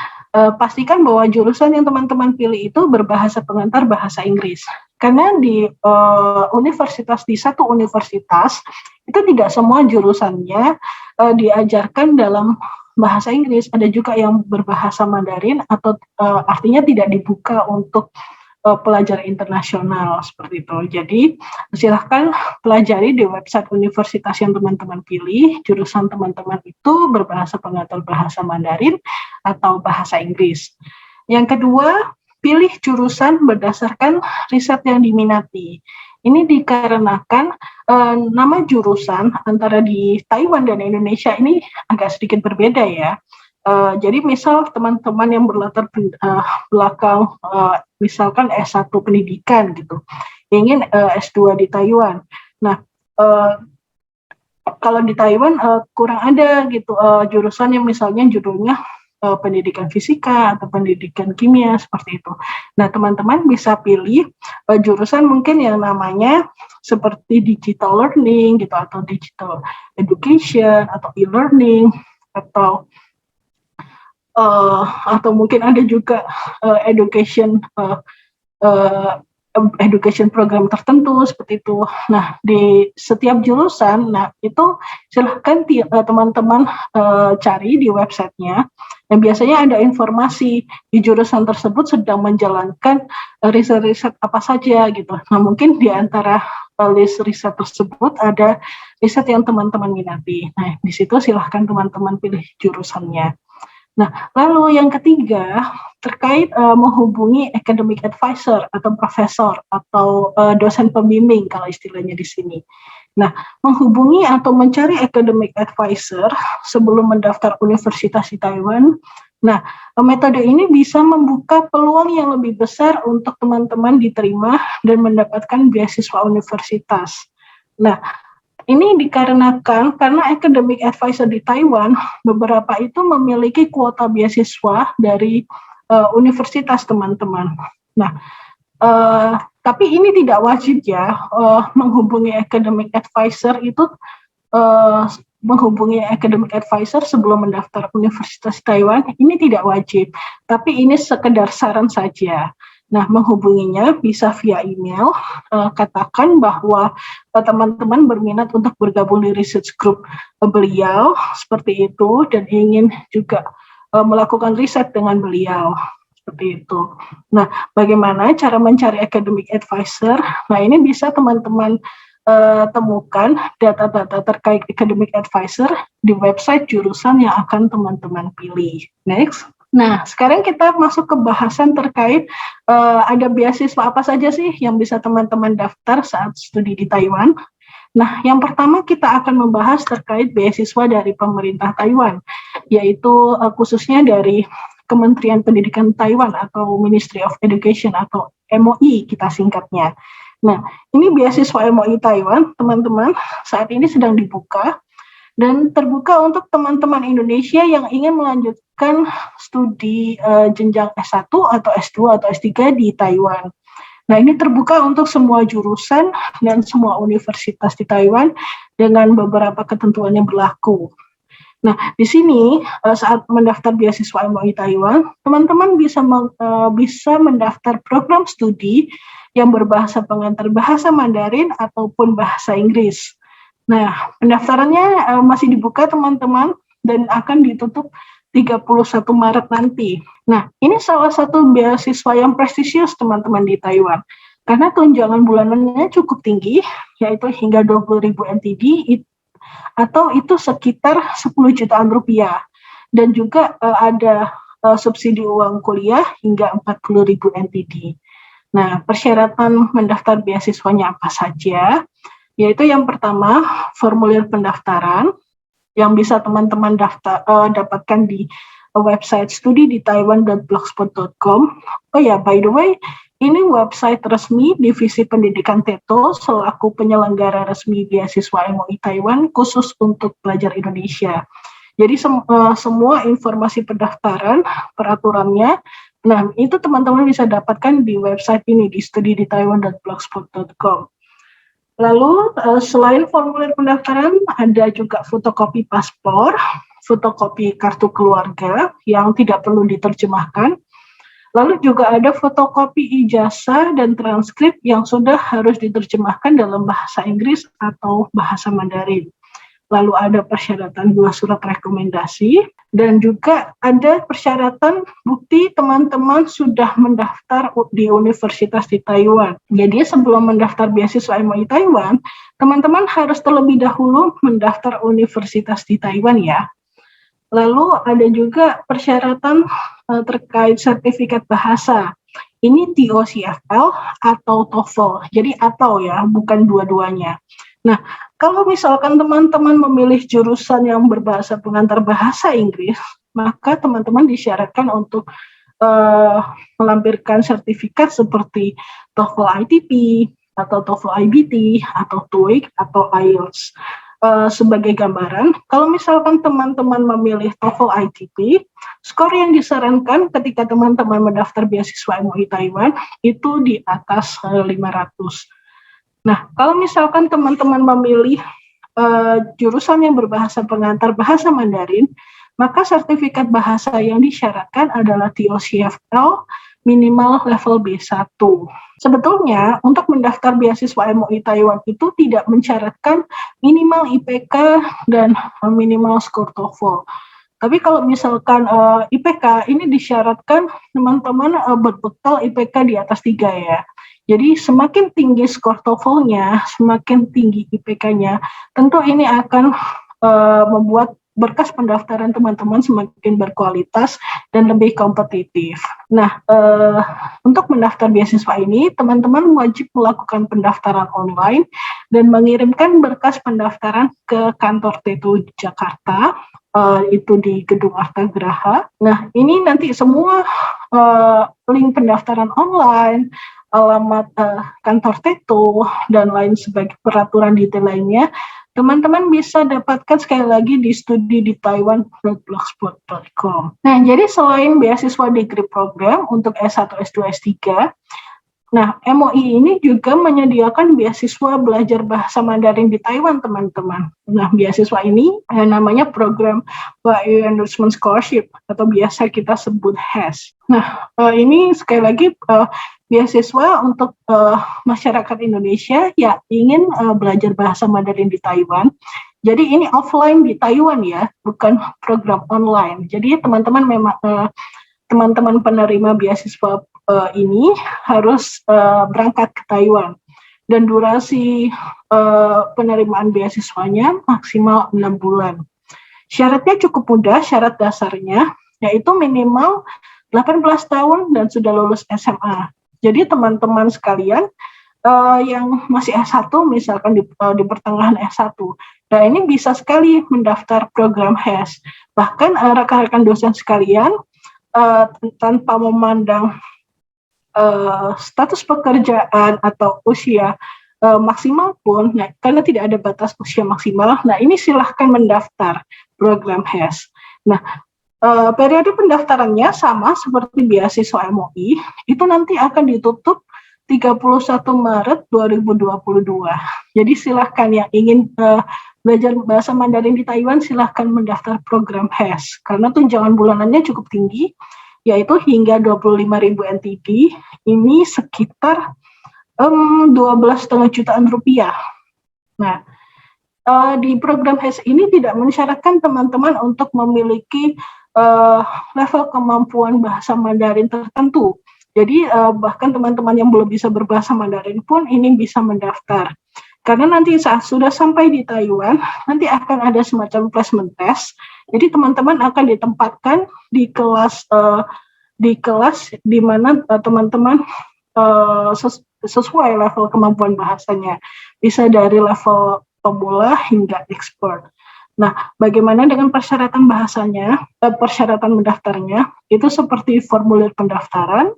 pastikan bahwa jurusan yang teman-teman pilih itu berbahasa pengantar bahasa Inggris. Karena di satu universitas itu tidak semua jurusannya diajarkan dalam bahasa Inggris. Ada juga yang berbahasa Mandarin atau artinya tidak dibuka untuk pelajar internasional seperti itu. Jadi silahkan pelajari di website universitas yang teman-teman pilih, jurusan teman-teman itu berbahasa pengantar bahasa Mandarin atau bahasa Inggris. Yang kedua, pilih jurusan berdasarkan riset yang diminati. Ini dikarenakan nama jurusan antara di Taiwan dan Indonesia ini agak sedikit berbeda ya. Jadi misal teman-teman yang berlatar belakang misalkan S1 pendidikan gitu, ingin S2 di Taiwan. Nah, kalau di Taiwan kurang ada gitu jurusan yang misalnya judulnya pendidikan fisika atau pendidikan kimia seperti itu. Nah, teman-teman bisa pilih jurusan mungkin yang namanya seperti digital learning gitu atau digital education atau e-learning atau mungkin ada juga education program tertentu seperti itu. Nah, di setiap jurusan, nah itu silahkan teman-teman cari di websitenya. Dan biasanya ada informasi di jurusan tersebut sedang menjalankan riset-riset apa saja gitu. Nah, mungkin di antara list riset tersebut ada riset yang teman-teman minati. Nah, di situ silahkan teman-teman pilih jurusannya. Nah, lalu yang ketiga terkait menghubungi academic advisor atau profesor atau dosen pembimbing kalau istilahnya di sini. Nah, menghubungi atau mencari academic advisor sebelum mendaftar universitas di Taiwan. Nah, metode ini bisa membuka peluang yang lebih besar untuk teman-teman diterima dan mendapatkan beasiswa universitas. Nah, ini dikarenakan karena academic advisor di Taiwan beberapa itu memiliki kuota beasiswa dari universitas teman-teman. Nah, tapi ini tidak wajib ya menghubungi academic advisor itu menghubungi academic advisor sebelum mendaftar universitas Taiwan ini tidak wajib. Tapi ini sekedar saran saja. Nah, menghubunginya bisa via email, katakan bahwa teman-teman berminat untuk bergabung di research group beliau, seperti itu, dan ingin juga melakukan riset dengan beliau, seperti itu. Nah, bagaimana cara mencari academic advisor? Nah, ini bisa teman-teman temukan data-data terkait academic advisor di website jurusan yang akan teman-teman pilih. Next. Nah, sekarang kita masuk ke bahasan terkait ada beasiswa apa saja sih yang bisa teman-teman daftar saat studi di Taiwan. Nah, yang pertama kita akan membahas terkait beasiswa dari pemerintah Taiwan, yaitu khususnya dari Kementerian Pendidikan Taiwan atau Ministry of Education atau MOE kita singkatnya. Nah, ini beasiswa MOE Taiwan, teman-teman, saat ini sedang dibuka dan terbuka untuk teman-teman Indonesia yang ingin melanjutkan studi jenjang S1 atau S2 atau S3 di Taiwan. Nah, ini terbuka untuk semua jurusan dan semua universitas di Taiwan dengan beberapa ketentuan yang berlaku. Nah, di sini saat mendaftar beasiswa MOE Taiwan, teman-teman bisa mendaftar program studi yang berbahasa pengantar bahasa Mandarin ataupun bahasa Inggris. Nah, pendaftarannya masih dibuka teman-teman dan akan ditutup 31 Maret nanti. Nah, ini salah satu beasiswa yang prestisius teman-teman di Taiwan. Karena tunjangan bulanannya cukup tinggi, yaitu hingga 20.000 NTD, atau itu sekitar 10 jutaan rupiah. Dan juga ada subsidi uang kuliah hingga 40.000 NTD. Nah, persyaratan mendaftar beasiswanya apa saja? Yaitu yang pertama, formulir pendaftaran, yang bisa teman-teman dapatkan di website studi di taiwan.blogspot.com. Oh ya, by the way, ini website resmi Divisi Pendidikan TETO selaku penyelenggara resmi beasiswa MOE Taiwan khusus untuk pelajar Indonesia. Jadi semua informasi pendaftaran, peraturannya, nah itu teman-teman bisa dapatkan di website ini di studi di taiwan.blogspot.com. Lalu selain formulir pendaftaran ada juga fotokopi paspor, fotokopi kartu keluarga yang tidak perlu diterjemahkan. Lalu juga ada fotokopi ijazah dan transkrip yang sudah harus diterjemahkan dalam bahasa Inggris atau bahasa Mandarin. Lalu ada persyaratan 2 surat rekomendasi dan juga ada persyaratan bukti teman-teman sudah mendaftar di universitas di Taiwan. Jadi sebelum mendaftar beasiswa MOE Taiwan, teman-teman harus terlebih dahulu mendaftar universitas di Taiwan ya. Lalu ada juga persyaratan terkait sertifikat bahasa. Ini TOCFL atau TOEFL. Jadi atau ya, bukan dua-duanya. Nah, kalau misalkan teman-teman memilih jurusan yang berbahasa pengantar bahasa Inggris, maka teman-teman disyaratkan untuk melampirkan sertifikat seperti TOEFL ITP, atau TOEFL IBT, atau TOEIC, atau IELTS. Sebagai gambaran, kalau misalkan teman-teman memilih TOEFL ITP, skor yang disarankan ketika teman-teman mendaftar beasiswa MOE Taiwan itu di atas 500. Nah, kalau misalkan teman-teman memilih jurusan yang berbahasa pengantar bahasa Mandarin, maka sertifikat bahasa yang disyaratkan adalah TOCFL minimal level B1. Sebetulnya, untuk mendaftar beasiswa MOE Taiwan itu tidak mensyaratkan minimal IPK dan minimal skor TOEFL. Tapi kalau misalkan IPK ini disyaratkan teman-teman berbekal IPK di atas 3 ya. Jadi semakin tinggi skor TOEFL-nya, semakin tinggi IPK-nya, tentu ini akan membuat berkas pendaftaran teman-teman semakin berkualitas dan lebih kompetitif. Nah, untuk mendaftar beasiswa ini, teman-teman wajib melakukan pendaftaran online dan mengirimkan berkas pendaftaran ke kantor TETO Jakarta, itu di Gedung Arta Graha. Nah, ini nanti semua link pendaftaran online, alamat kantor TETO, dan lain sebagainya, peraturan detail lainnya, teman-teman bisa dapatkan sekali lagi di studi di taiwan.blogspot.com. Nah, jadi selain beasiswa degree program untuk S1, S2, S3, nah, MOE ini juga menyediakan beasiswa belajar bahasa Mandarin di Taiwan, teman-teman. Nah, beasiswa ini namanya program Bahasa Enrichment Scholarship atau biasa kita sebut HES. Nah, ini sekali lagi beasiswa untuk masyarakat Indonesia yang ingin belajar bahasa Mandarin di Taiwan. Jadi ini offline di Taiwan ya, bukan program online. Jadi teman-teman memang teman-teman penerima beasiswa ini harus berangkat ke Taiwan. dan durasi penerimaan beasiswanya maksimal 6 bulan. Syaratnya cukup mudah, syarat dasarnya yaitu minimal 18 tahun dan sudah lulus SMA. Jadi teman-teman sekalian yang masih S1 misalkan di pertengahan S1, nah ini bisa sekali mendaftar program HES. Bahkan rekan-rekan dosen sekalian tanpa memandang status pekerjaan atau usia maksimal pun, nah, karena tidak ada batas usia maksimal, nah ini silahkan mendaftar program HES. Nah, periode pendaftarannya sama seperti beasiswa MOI, itu nanti akan ditutup 31 Maret 2022. Jadi silahkan yang ingin belajar bahasa Mandarin di Taiwan silahkan mendaftar program HES karena tunjangan bulanannya cukup tinggi, yaitu hingga 25.000 NTD, ini sekitar 12,5 jutaan rupiah. Nah, di program HES ini tidak mensyaratkan teman-teman untuk memiliki level kemampuan bahasa Mandarin tertentu. Jadi bahkan teman-teman yang belum bisa berbahasa Mandarin pun ini bisa mendaftar. Karena nanti saat sudah sampai di Taiwan, nanti akan ada semacam placement test. Jadi teman-teman akan ditempatkan di kelas di mana teman-teman sesuai level kemampuan bahasanya. Bisa dari level pemula hingga expert. Nah, bagaimana dengan persyaratan bahasanya, persyaratan mendaftarnya? Itu seperti formulir pendaftaran,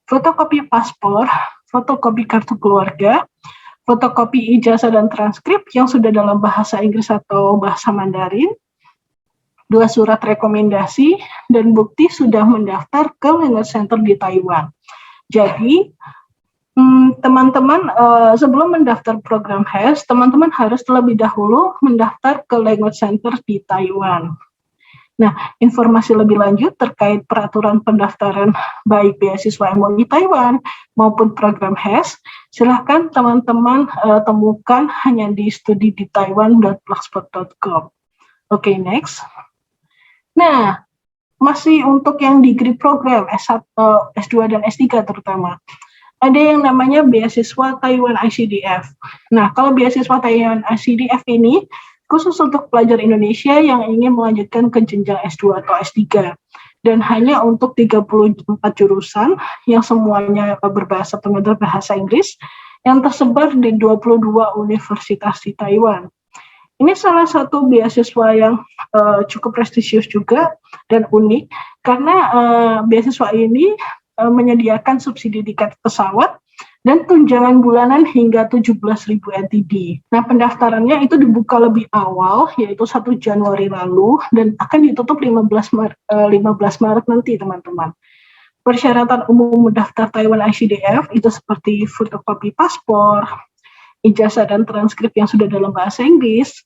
fotokopi paspor, fotokopi kartu keluarga, fotokopi ijazah dan transkrip yang sudah dalam bahasa Inggris atau bahasa Mandarin, 2 surat rekomendasi, dan bukti sudah mendaftar ke Language Center di Taiwan. Jadi, teman-teman sebelum mendaftar program HES, teman-teman harus terlebih dahulu mendaftar ke Language Center di Taiwan. Nah, informasi lebih lanjut terkait peraturan pendaftaran baik beasiswa MOI Taiwan maupun program HES, silahkan teman-teman temukan hanya di studiditaiwan.blogspot.com. Oke, next. Nah, masih untuk yang degree program S1, S2 dan S3 terutama. Ada yang namanya beasiswa Taiwan ICDF. Nah, kalau beasiswa Taiwan ICDF ini khusus untuk pelajar Indonesia yang ingin melanjutkan ke jenjang S2 atau S3. Dan hanya untuk 34 jurusan yang semuanya berbahasa pengantar bahasa Inggris yang tersebar di 22 universitas di Taiwan. Ini salah satu beasiswa yang cukup prestisius juga dan unik karena beasiswa ini menyediakan subsidi tiket pesawat dan tunjangan bulanan hingga 17.000 NTD. Nah, pendaftarannya itu dibuka lebih awal, yaitu 1 Januari lalu, dan akan ditutup 15 Maret nanti, teman-teman. Persyaratan umum mendaftar Taiwan ICDF itu seperti fotokopi paspor, ijazah dan transkrip yang sudah dalam bahasa Inggris,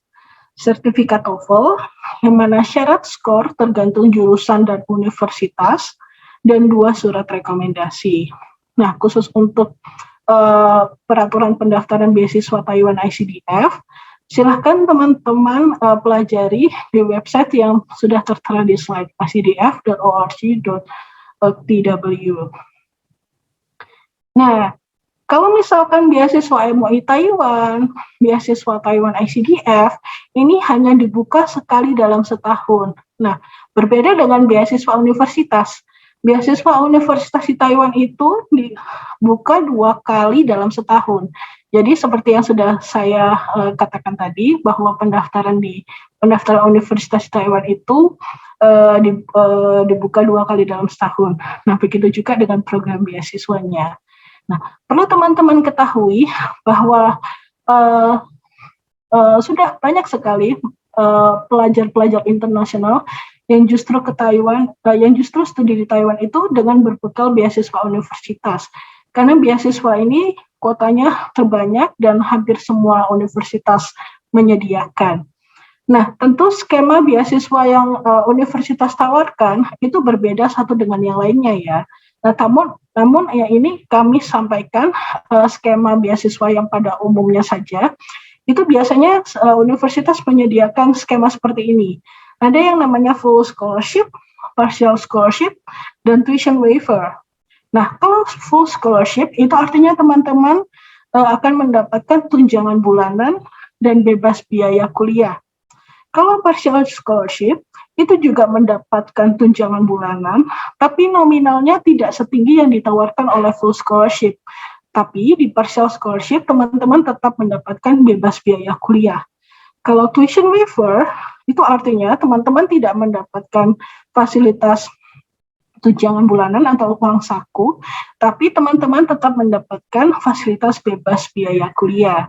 sertifikat TOEFL, yang mana syarat skor tergantung jurusan dan universitas, dan 2 surat rekomendasi. Nah, khusus untuk peraturan pendaftaran beasiswa Taiwan ICDF, silahkan teman-teman pelajari di website yang sudah tertera di slide icdf.org.tw. Nah, kalau misalkan beasiswa MOI Taiwan, beasiswa Taiwan ICDF, ini hanya dibuka sekali dalam setahun. Nah, berbeda dengan beasiswa universitas. Beasiswa universitas di Taiwan itu dibuka 2 kali dalam setahun. Jadi seperti yang sudah saya katakan tadi, bahwa pendaftaran universitas di Taiwan itu dibuka 2 kali dalam setahun. Nah, begitu juga dengan program beasiswanya. Nah, perlu teman-teman ketahui bahwa sudah banyak sekali pelajar-pelajar internasional yang justru ke Taiwan, yang justru studi di Taiwan itu dengan berbekal beasiswa universitas. Karena beasiswa ini kuotanya terbanyak dan hampir semua universitas menyediakan. Nah, tentu skema beasiswa yang universitas tawarkan itu berbeda satu dengan yang lainnya ya. Nah, namun yang ini kami sampaikan skema beasiswa yang pada umumnya saja. Itu biasanya universitas menyediakan skema seperti ini. Ada yang namanya full scholarship, partial scholarship, dan tuition waiver. Nah, kalau full scholarship itu artinya teman-teman akan mendapatkan tunjangan bulanan dan bebas biaya kuliah. Kalau partial scholarship itu juga mendapatkan tunjangan bulanan, tapi nominalnya tidak setinggi yang ditawarkan oleh full scholarship. Tapi di partial scholarship teman-teman tetap mendapatkan bebas biaya kuliah. Kalau tuition waiver itu artinya teman-teman tidak mendapatkan fasilitas tunjangan bulanan atau uang saku, tapi teman-teman tetap mendapatkan fasilitas bebas biaya kuliah.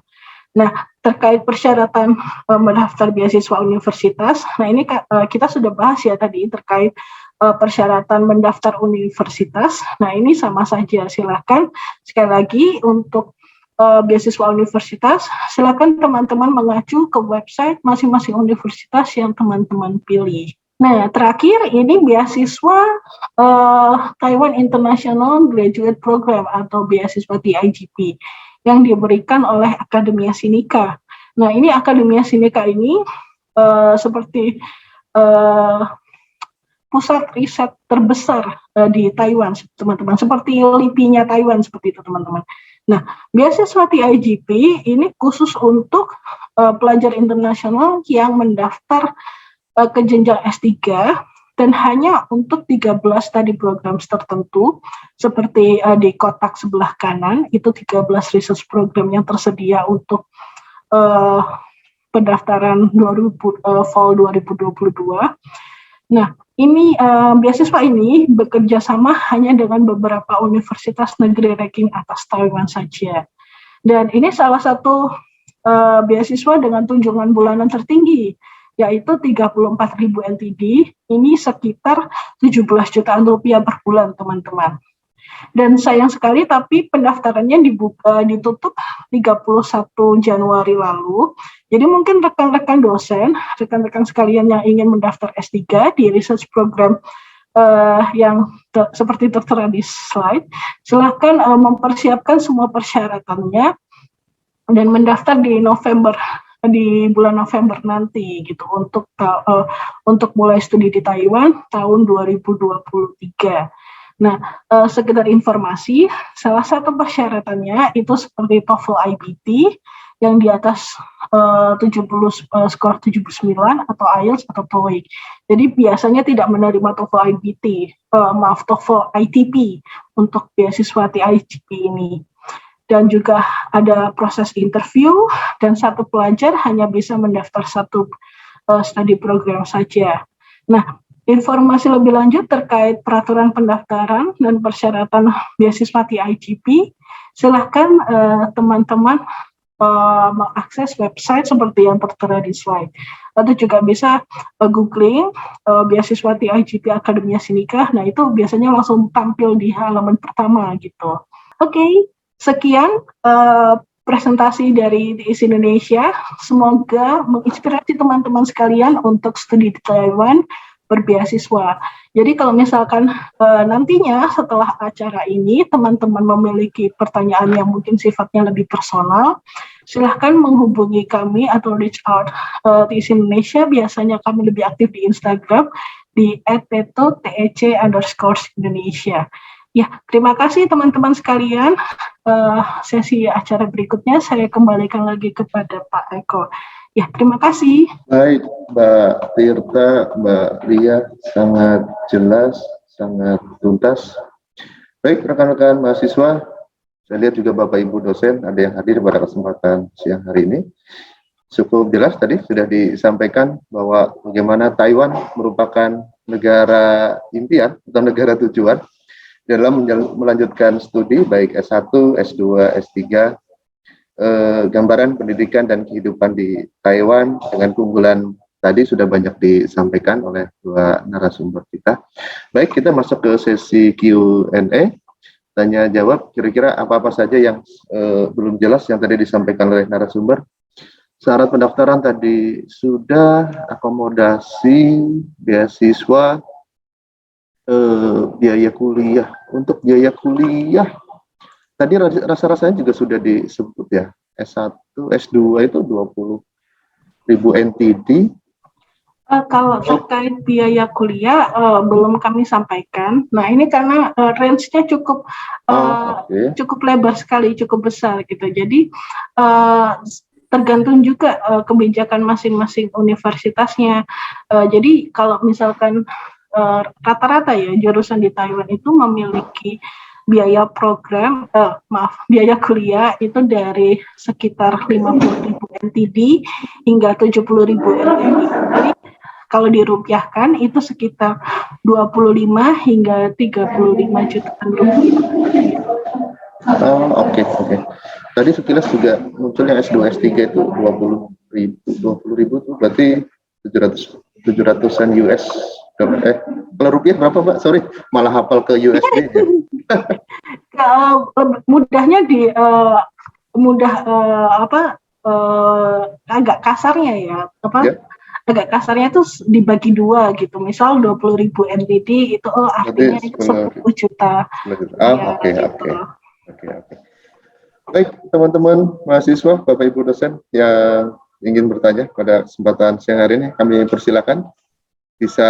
Nah, terkait persyaratan mendaftar beasiswa universitas, nah ini kita sudah bahas ya tadi terkait persyaratan mendaftar universitas. Nah, ini sama saja, silakan sekali lagi untuk beasiswa universitas, silakan teman-teman mengacu ke website masing-masing universitas yang teman-teman pilih. Nah, terakhir ini beasiswa Taiwan International Graduate Program atau beasiswa TIGP yang diberikan oleh Akademia Sinica. Nah, ini Akademia Sinica ini seperti pusat riset terbesar di Taiwan, teman-teman. Seperti LIPI-nya Taiwan, seperti itu, teman-teman. Nah, beasiswa TIGP ini khusus untuk pelajar internasional yang mendaftar ke jenjang S3 dan hanya untuk 13 tadi program tertentu seperti di kotak sebelah kanan itu 13 research program yang tersedia untuk pendaftaran fall 2022. Nah, ini beasiswa ini bekerja sama hanya dengan beberapa universitas negeri ranking atas Taiwan saja. Dan ini salah satu beasiswa dengan tunjangan bulanan tertinggi, yaitu 34.000 NTD, ini sekitar 17 jutaan rupiah per bulan, teman-teman. Dan sayang sekali, tapi pendaftarannya ditutup 31 Januari lalu. Jadi mungkin rekan-rekan dosen, rekan-rekan sekalian yang ingin mendaftar S3 di research program yang seperti tertera di slide, silahkan mempersiapkan semua persyaratannya dan mendaftar di bulan November nanti gitu untuk mulai studi di Taiwan tahun 2023. Nah, sekedar informasi, salah satu persyaratannya itu seperti TOEFL IBT yang di atas 79 atau IELTS atau TOEIC. Jadi biasanya tidak menerima TOEFL IBT, TOEFL ITP untuk beasiswa TIGP ini. Dan juga ada proses interview dan satu pelajar hanya bisa mendaftar satu studi program saja. Nah, informasi lebih lanjut terkait peraturan pendaftaran dan persyaratan beasiswa TIGP, silahkan teman-teman mengakses website seperti yang tertera di slide. Atau juga bisa googling beasiswa TIGP Akademia Sinica, nah itu biasanya langsung tampil di halaman pertama gitu. Oke. Sekian presentasi dari TIS Indonesia. Semoga menginspirasi teman-teman sekalian untuk studi di Taiwan berbeasiswa. Jadi kalau misalkan nantinya setelah acara ini teman-teman memiliki pertanyaan yang mungkin sifatnya lebih personal, silahkan menghubungi kami atau reach out TIS Indonesia. Biasanya kami lebih aktif di Instagram di @teto_tec_Indonesia. Ya, terima kasih teman-teman sekalian. Sesi acara berikutnya saya kembalikan lagi kepada Pak Eko. Ya, terima kasih. Baik, Mbak Tirta, Mbak Lia, sangat jelas, sangat tuntas. Baik, rekan-rekan mahasiswa, saya lihat juga Bapak Ibu dosen ada yang hadir pada kesempatan siang hari ini. Cukup jelas tadi sudah disampaikan bahwa bagaimana Taiwan merupakan negara impian atau negara tujuan dalam melanjutkan studi baik S1, S2, S3, gambaran pendidikan dan kehidupan di Taiwan dengan keunggulan tadi sudah banyak disampaikan oleh dua narasumber kita. Baik, kita masuk ke sesi Q&A, tanya jawab, kira-kira apa-apa saja yang belum jelas yang tadi disampaikan oleh narasumber. Syarat pendaftaran tadi sudah, akomodasi, beasiswa, biaya kuliah. Untuk biaya kuliah tadi rasa-rasanya juga sudah disebut ya, S1, S2 itu 20.000 NTD, Kalau terkait biaya kuliah belum kami sampaikan. Nah ini karena range-nya cukup cukup lebar sekali, cukup besar gitu. Jadi tergantung juga kebijakan masing-masing universitasnya. Jadi kalau misalkan rata-rata ya jurusan di Taiwan itu memiliki biaya program, biaya kuliah itu dari sekitar 50.000 NTD hingga 70.000 NTD. Jadi kalau dirupiahkan itu sekitar 25 hingga 35 jutaan rupiah. Oke. Tadi sekilas juga munculnya S2, S3 itu 20.000 tuh berarti 700-an US. Kalau rupiah berapa, Mbak? Sorry, malah hafal ke USD ya. Mudahnya agak kasarnya ya, agak kasarnya itu dibagi dua gitu. Misal 20.000 NTD itu artinya itu 10 juta. Oke. Baik, teman-teman mahasiswa, Bapak Ibu dosen yang ingin bertanya pada kesempatan siang hari ini, kami persilakan bisa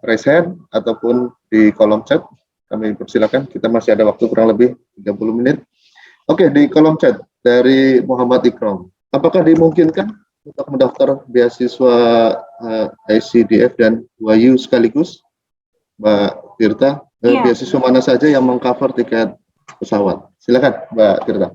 raise hand ataupun di kolom chat. Kami persilakan, kita masih ada waktu kurang lebih 30 menit. Oke, di kolom chat dari Muhammad Ikram. Apakah dimungkinkan untuk mendaftar beasiswa ICDF dan WAYU sekaligus, Mbak Tirta? Beasiswa mana saja yang mengcover tiket pesawat? Silakan, Mbak Tirta.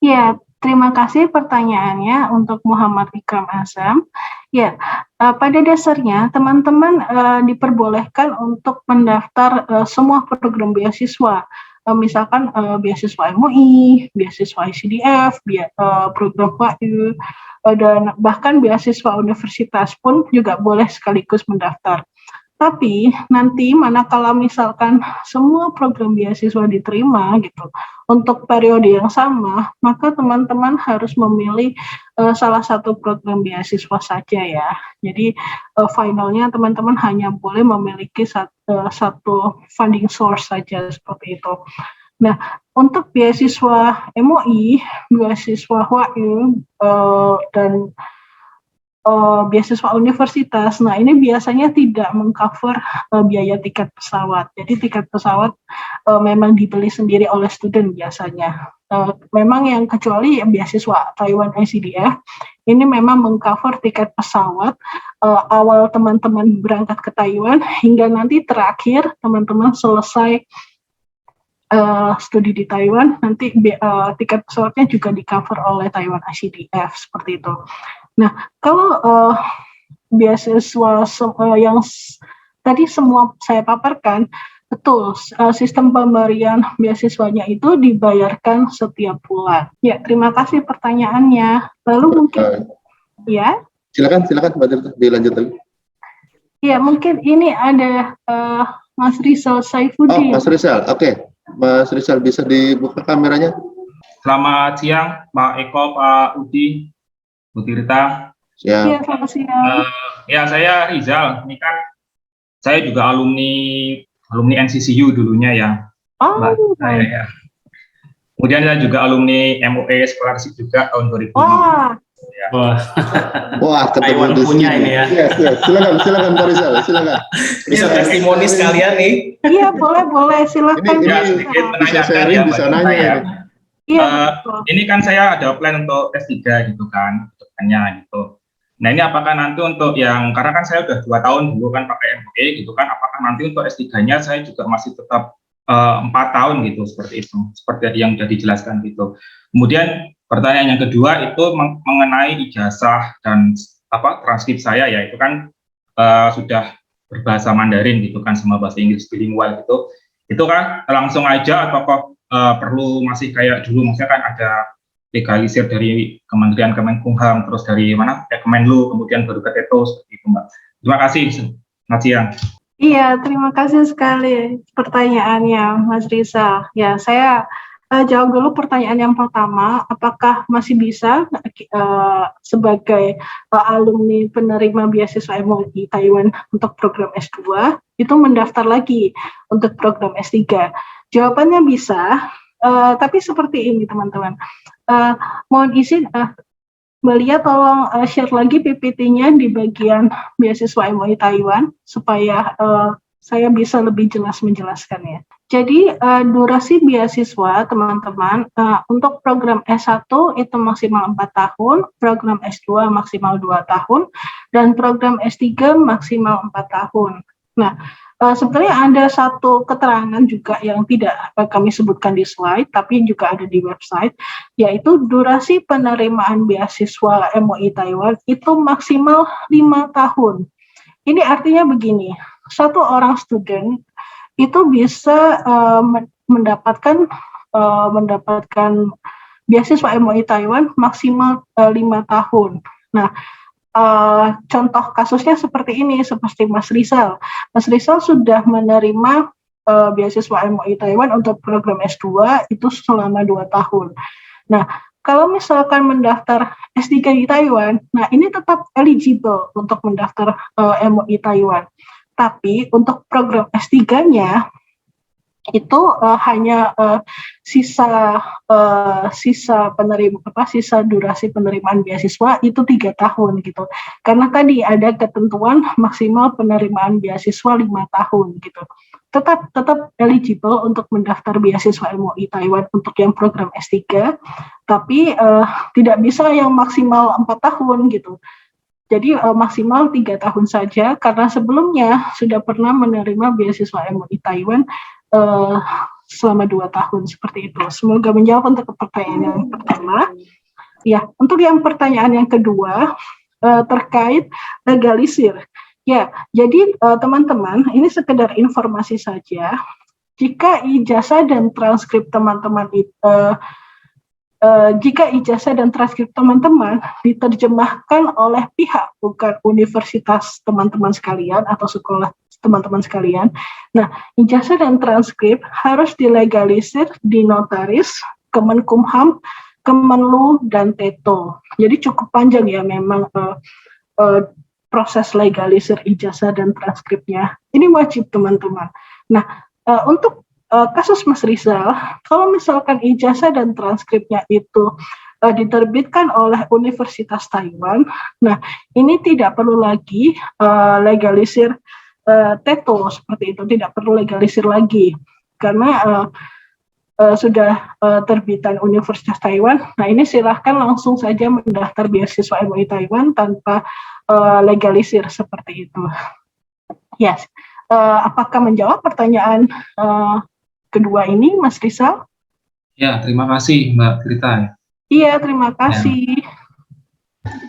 Ya, terima kasih pertanyaannya untuk Muhammad Ikram Azam. Ya, pada dasarnya teman-teman diperbolehkan untuk mendaftar semua program beasiswa. Misalkan beasiswa MUI, beasiswa ICDF, program WAYU, dan bahkan beasiswa universitas pun juga boleh sekaligus mendaftar. Tapi nanti manakala misalkan semua program beasiswa diterima gitu untuk periode yang sama, maka teman-teman harus memilih salah satu program beasiswa saja ya. Jadi finalnya teman-teman hanya boleh memiliki satu funding source saja seperti itu. Nah, untuk beasiswa MUI, beasiswa WAYU dan beasiswa universitas, nah ini biasanya tidak mengcover biaya tiket pesawat. Jadi tiket pesawat memang dibeli sendiri oleh student biasanya. Memang yang kecuali beasiswa Taiwan ICDF, ini memang mengcover tiket pesawat awal teman-teman berangkat ke Taiwan hingga nanti terakhir teman-teman selesai studi di Taiwan, nanti tiket pesawatnya juga di-cover oleh Taiwan ICDF, seperti itu. Nah, kalau beasiswa yang tadi semua saya paparkan, betul, sistem pemberian beasiswanya itu dibayarkan setiap bulan. Ya, terima kasih pertanyaannya. Lalu mungkin, ya? Silakan Mbak Tirta, dilanjut lagi. Ya, mungkin ini ada Mas Rizal Saifuddin. Mas Rizal, oke. Mas Rizal, bisa dibuka kameranya? Selamat siang, Pak Eko, Pak Udi, Bu Tirta. Iya, selamat siang. Ya, saya Rizal. Ini kan saya juga alumni NCCU dulunya ya. Oh, baik. Ya. Kemudian saya juga alumni MUE Scholarship juga tahun 2000. Wah, ketemu di punya sini. Ini ya. Yes. Silakan Pak Rizal, silakan. Bisa testimoni sekalian nih. Iya, boleh, silakan. Ya, sedikit menanyakan ya, bisa nanya ya. Iya, ini kan saya ada plan untuk S3 gitu kan, depannya gitu. Nah ini apakah nanti untuk yang, karena kan saya udah 2 tahun dulu kan pakai MUE gitu kan, apakah nanti untuk S3-nya saya juga masih tetap 4 tahun gitu, seperti itu, seperti yang sudah dijelaskan gitu. Kemudian pertanyaan yang kedua itu mengenai ijazah dan transkrip saya ya, itu kan sudah berbahasa Mandarin gitu kan, sama bahasa Inggris bilingual gitu. Itu kan langsung aja atau kok perlu masih kayak dulu, maksudnya kan ada legalisir dari Kementerian Kemenkumham, terus dari mana Kemenlu, kemudian baru ke TETO, seperti itu Mbak. Terima kasih, selamat siang. Iya, terima kasih sekali pertanyaannya Mas Rizal. Ya, saya jawab dulu pertanyaan yang pertama, apakah masih bisa sebagai alumni penerima beasiswa MUI Taiwan untuk program S2 itu mendaftar lagi untuk program S3? Jawabannya bisa, tapi seperti ini teman-teman. Mohon izin, Mbak Lia tolong share lagi PPT-nya di bagian beasiswa MUI Taiwan supaya saya bisa lebih jelas menjelaskannya. Jadi durasi beasiswa teman-teman untuk program S1 itu maksimal 4 tahun, program S2 maksimal 2 tahun, dan program S3 maksimal 4 tahun. Nah, sebenarnya ada satu keterangan juga yang tidak kami sebutkan di slide, tapi juga ada di website, yaitu durasi penerimaan beasiswa MUI Taiwan itu maksimal 5 tahun. Ini artinya begini, satu orang student itu bisa mendapatkan beasiswa MUI Taiwan maksimal 5 tahun. Nah, contoh kasusnya seperti ini, seperti Mas Rizal. Mas Rizal sudah menerima beasiswa MUI Taiwan untuk program S2 itu selama 2 tahun. Nah, kalau misalkan mendaftar S3 di Taiwan, nah ini tetap eligible untuk mendaftar MUI Taiwan. Tapi untuk program S3-nya itu hanya sisa durasi penerimaan beasiswa itu 3 tahun gitu. Karena tadi ada ketentuan maksimal penerimaan beasiswa 5 tahun gitu. Tetap eligible untuk mendaftar beasiswa MUI Taiwan untuk yang program S3, tapi tidak bisa yang maksimal 4 tahun gitu. Jadi maksimal 3 tahun saja, karena sebelumnya sudah pernah menerima beasiswa MUI Taiwan selama 2 tahun seperti itu. Semoga menjawab untuk pertanyaan yang pertama. Ya, untuk yang pertanyaan yang kedua terkait legalisir. Ya, jadi teman-teman, ini sekedar informasi saja. Jika ijazah dan transkrip teman-teman diterjemahkan oleh pihak bukan universitas teman-teman sekalian atau sekolah teman-teman sekalian. Nah, ijazah dan transkrip harus dilegalisir di notaris, Kemenkumham, Kemenlu, dan Teto. Jadi cukup panjang ya memang proses legalisir ijazah dan transkripnya. Ini wajib teman-teman. Nah, untuk kasus Mas Rizal, kalau misalkan ijazah dan transkripnya itu diterbitkan oleh Universitas Taiwan, nah ini tidak perlu lagi legalisir Teto seperti itu, tidak perlu legalisir lagi karena sudah terbitan Universitas Taiwan. Nah ini silahkan langsung saja mendaftar beasiswa MUI Taiwan tanpa legalisir seperti itu. Yes. Apakah menjawab pertanyaan kedua ini, Mas Rizal? Ya, terima kasih Mbak Tirta. Iya, terima kasih.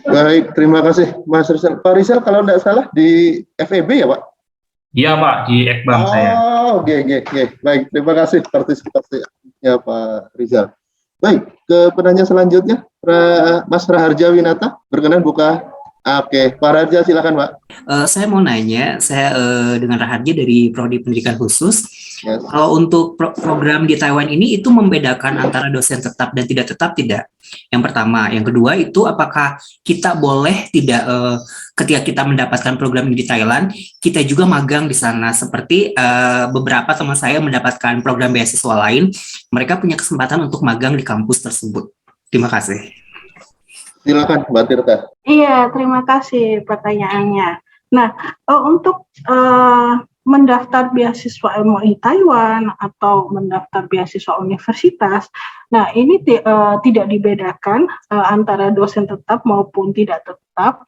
Baik, terima kasih Mas Rizal. Pak Rizal kalau tidak salah di FEB ya Pak? Iya Pak, di Ekbang saya. Oh, oke. Baik, terima kasih partisipasinya Pak Rizal. Baik, ke penanya selanjutnya, Mas Raharja Winata, berkenan buka. Oke, Pak Raharja silakan Pak. Saya mau nanya, saya dengan Raharja dari Prodi Pendidikan Khusus. Yes. Kalau untuk program di Taiwan ini itu membedakan antara dosen tetap dan tidak tetap tidak? Yang pertama, yang kedua itu apakah kita boleh tidak ketika kita mendapatkan program ini di Thailand, kita juga magang di sana seperti beberapa teman saya mendapatkan program beasiswa lain, mereka punya kesempatan untuk magang di kampus tersebut. Terima kasih. Silakan Mbak Tirta. Iya, terima kasih pertanyaannya. Nah, untuk mendaftar beasiswa MUI Taiwan atau mendaftar beasiswa universitas, nah ini tidak dibedakan antara dosen tetap maupun tidak tetap,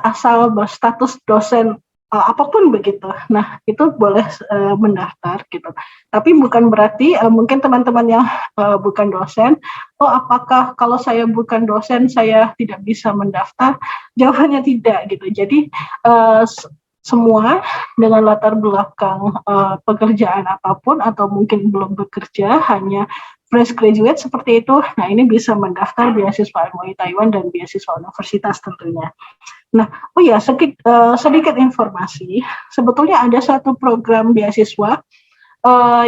asal berstatus dosen apapun begitu. Nah, itu boleh mendaftar gitu. Tapi bukan berarti mungkin teman-teman yang bukan dosen, apakah kalau saya bukan dosen saya tidak bisa mendaftar? Jawabannya tidak gitu. Jadi semua dengan latar belakang pekerjaan apapun atau mungkin belum bekerja, hanya fresh graduate seperti itu, nah ini bisa mendaftar beasiswa MUI Taiwan dan beasiswa universitas tentunya. Nah, sedikit informasi, sebetulnya ada satu program beasiswa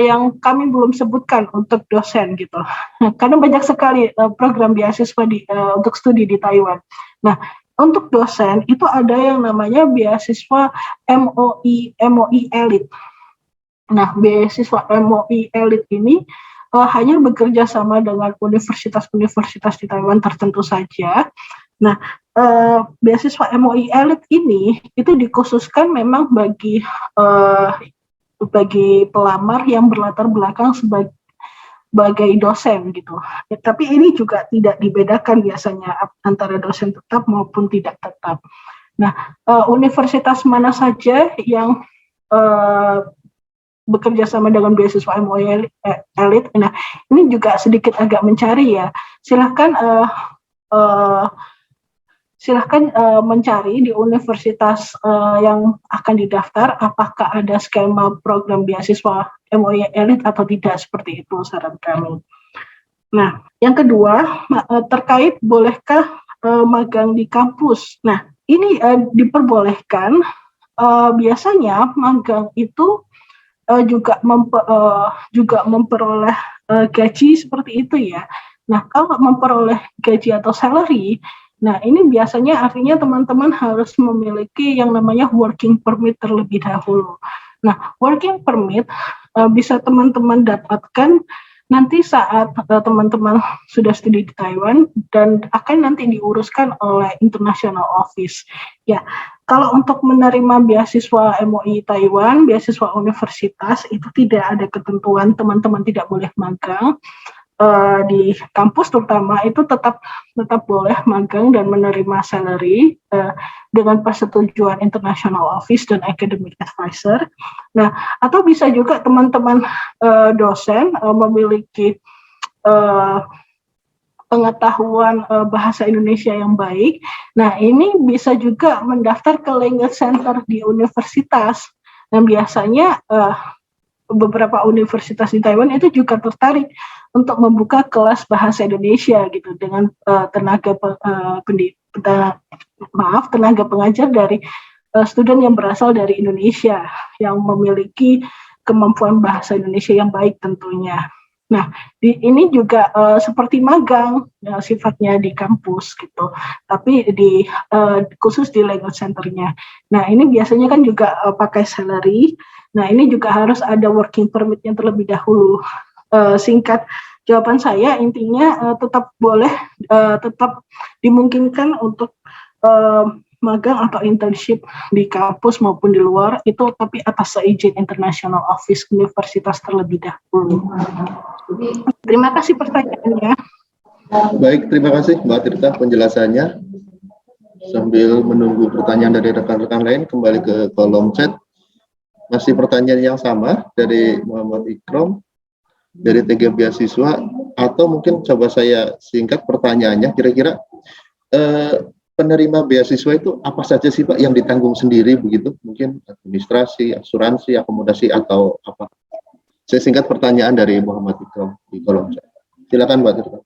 yang kami belum sebutkan untuk dosen gitu, karena banyak sekali program beasiswa untuk studi di Taiwan. Nah, untuk dosen itu ada yang namanya beasiswa MOI Elite. Nah, beasiswa MOI Elite ini hanya bekerja sama dengan universitas-universitas di Taiwan tertentu saja. Beasiswa MOI Elite ini itu dikhususkan memang bagi pelamar yang berlatar belakang sebagai dosen gitu. Ya, tapi ini juga tidak dibedakan biasanya antara dosen tetap maupun tidak tetap. Nah, universitas mana saja yang bekerja sama dengan beasiswa MOI Elite. Nah, ini juga sedikit agak mencari ya. Silahkan mencari di universitas yang akan didaftar apakah ada skema program beasiswa MOI Elite atau tidak, seperti itu saran kami. Nah, yang kedua terkait bolehkah magang di kampus. Nah, ini diperbolehkan. Biasanya magang itu juga memperoleh gaji seperti itu ya. Nah, kalau memperoleh gaji atau salary, nah ini biasanya artinya teman-teman harus memiliki yang namanya working permit terlebih dahulu. Nah, working permit bisa teman-teman dapatkan nanti saat teman-teman sudah studi di Taiwan dan akan nanti diuruskan oleh International Office. Ya, kalau untuk menerima beasiswa MOI Taiwan, beasiswa universitas itu tidak ada ketentuan teman-teman tidak boleh magang. Di kampus terutama itu tetap boleh magang dan menerima salary dengan persetujuan International Office dan Academic Advisor. Nah, atau bisa juga teman-teman dosen memiliki pengetahuan bahasa Indonesia yang baik. Nah, ini bisa juga mendaftar ke language center di universitas. Dan biasanya beberapa universitas di Taiwan itu juga tertarik untuk membuka kelas bahasa Indonesia gitu dengan tenaga pengajar dari student yang berasal dari Indonesia yang memiliki kemampuan bahasa Indonesia yang baik tentunya. Nah, ini juga seperti magang sifatnya di kampus gitu, tapi khusus di language center-nya. Nah, ini biasanya kan juga pakai salary. Nah, ini juga harus ada working permit-nya terlebih dahulu. Singkat jawaban saya, intinya tetap dimungkinkan untuk magang atau internship di kampus maupun di luar itu, tapi atas seizin International Office Universitas terlebih dahulu. Terima kasih pertanyaannya. Baik, terima kasih Mbak Tirta penjelasannya. Sambil menunggu pertanyaan dari rekan-rekan lain, kembali ke kolom chat. Masih pertanyaan yang sama dari Muhammad Ikram dari TG Beasiswa, atau mungkin coba saya singkat pertanyaannya, kira-kira penerima beasiswa itu apa saja sih Pak yang ditanggung sendiri begitu? Mungkin administrasi, asuransi, akomodasi, atau apa? Saya singkat pertanyaan dari Muhammad Ikram di kolom chat. Silakan Mbak Tirta.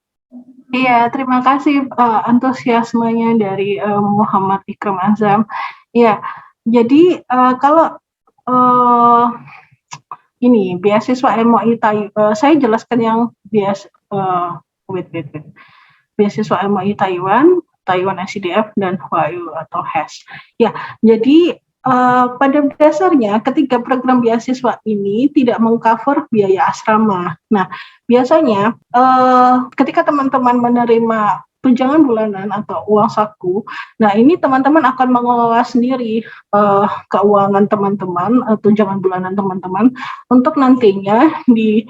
Iya, terima kasih antusiasmenya dari Muhammad Ikram Azam. Ya, jadi kalau ini beasiswa MOI Taiwan, saya jelaskan yang beasiswa MOI Taiwan, Taiwan SCDF dan HUAU atau HES. Ya, jadi pada dasarnya ketiga program beasiswa ini tidak mengcover biaya asrama. Nah, biasanya ketika teman-teman menerima tunjangan bulanan atau uang saku, nah ini teman-teman akan mengelola sendiri keuangan teman-teman, tunjangan bulanan teman-teman untuk nantinya di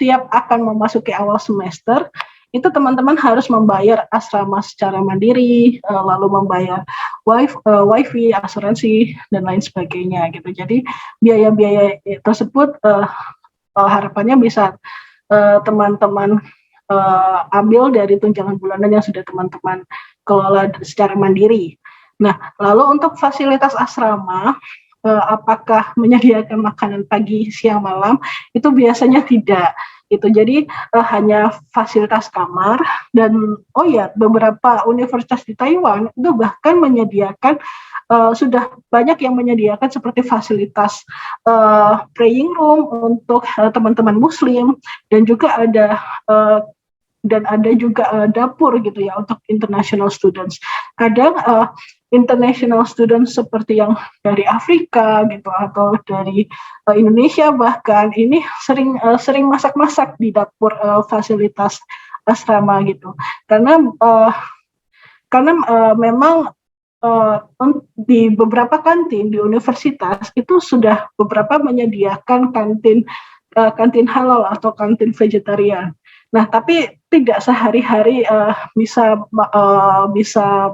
tiap akan memasuki awal semester itu teman-teman harus membayar asrama secara mandiri, lalu membayar wifi, asuransi dan lain sebagainya gitu. Jadi biaya-biaya tersebut harapannya bisa teman-teman ambil dari tunjangan bulanan yang sudah teman-teman kelola secara mandiri. Nah, lalu untuk fasilitas asrama, apakah menyediakan makanan pagi, siang, malam? Itu biasanya tidak. Itu jadi hanya fasilitas kamar dan beberapa universitas di Taiwan itu bahkan menyediakan sudah banyak yang menyediakan seperti fasilitas praying room untuk teman-teman Muslim dan juga ada juga dapur gitu ya untuk international students. Kadang international students seperti yang dari Afrika gitu atau dari Indonesia bahkan ini sering masak-masak di dapur fasilitas asrama gitu. Karena karena memang di beberapa kantin di universitas itu sudah beberapa menyediakan kantin halal atau kantin vegetarian. Nah, tapi tidak sehari-hari bisa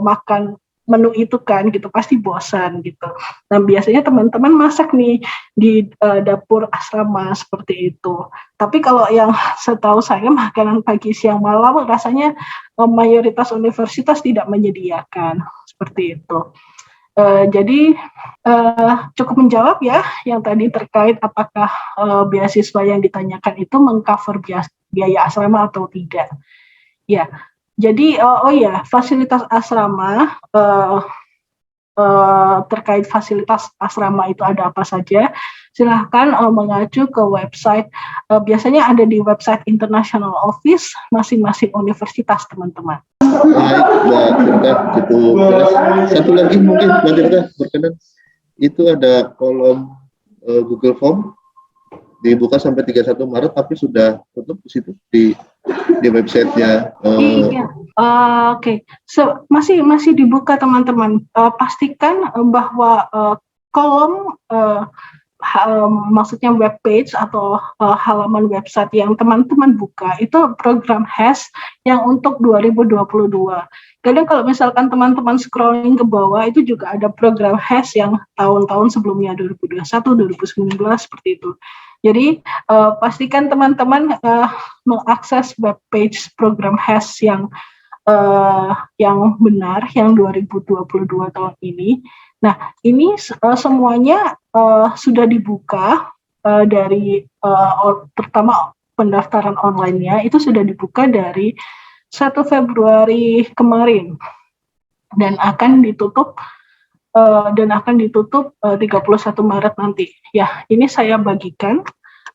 makan menu itu kan gitu, pasti bosan gitu. Nah, biasanya teman-teman masak nih di dapur asrama seperti itu. Tapi kalau yang setahu saya makanan pagi, siang, malam rasanya mayoritas universitas tidak menyediakan seperti itu. Jadi cukup menjawab ya yang tadi terkait apakah beasiswa yang ditanyakan itu mengcover biaya asrama atau tidak. Ya. Jadi, fasilitas asrama, terkait fasilitas asrama itu ada apa saja, silahkan mengacu ke website, biasanya ada di website International Office masing-masing universitas, teman-teman. Baik, Mbak Tirta, cukup jelas. Satu lagi mungkin, Mbak Tirta, berkenan, itu ada kolom Google Form, dibuka sampai 31 Maret, tapi sudah tutup di situ, di websitenya. Iya, oke. Masih dibuka teman-teman. Pastikan bahwa kolom maksudnya web page atau halaman website yang teman-teman buka itu program HES yang untuk 2022. Kadang kalau misalkan teman-teman scrolling ke bawah itu juga ada program HES yang tahun-tahun sebelumnya 2021, 2019 seperti itu. Jadi pastikan teman-teman mengakses web page program HES yang benar yang 2022 tahun ini. Nah, ini semuanya sudah dibuka dari pertama pendaftaran online-nya itu sudah dibuka dari 1 Februari kemarin dan akan ditutup 31 Maret nanti. Ya, ini saya bagikan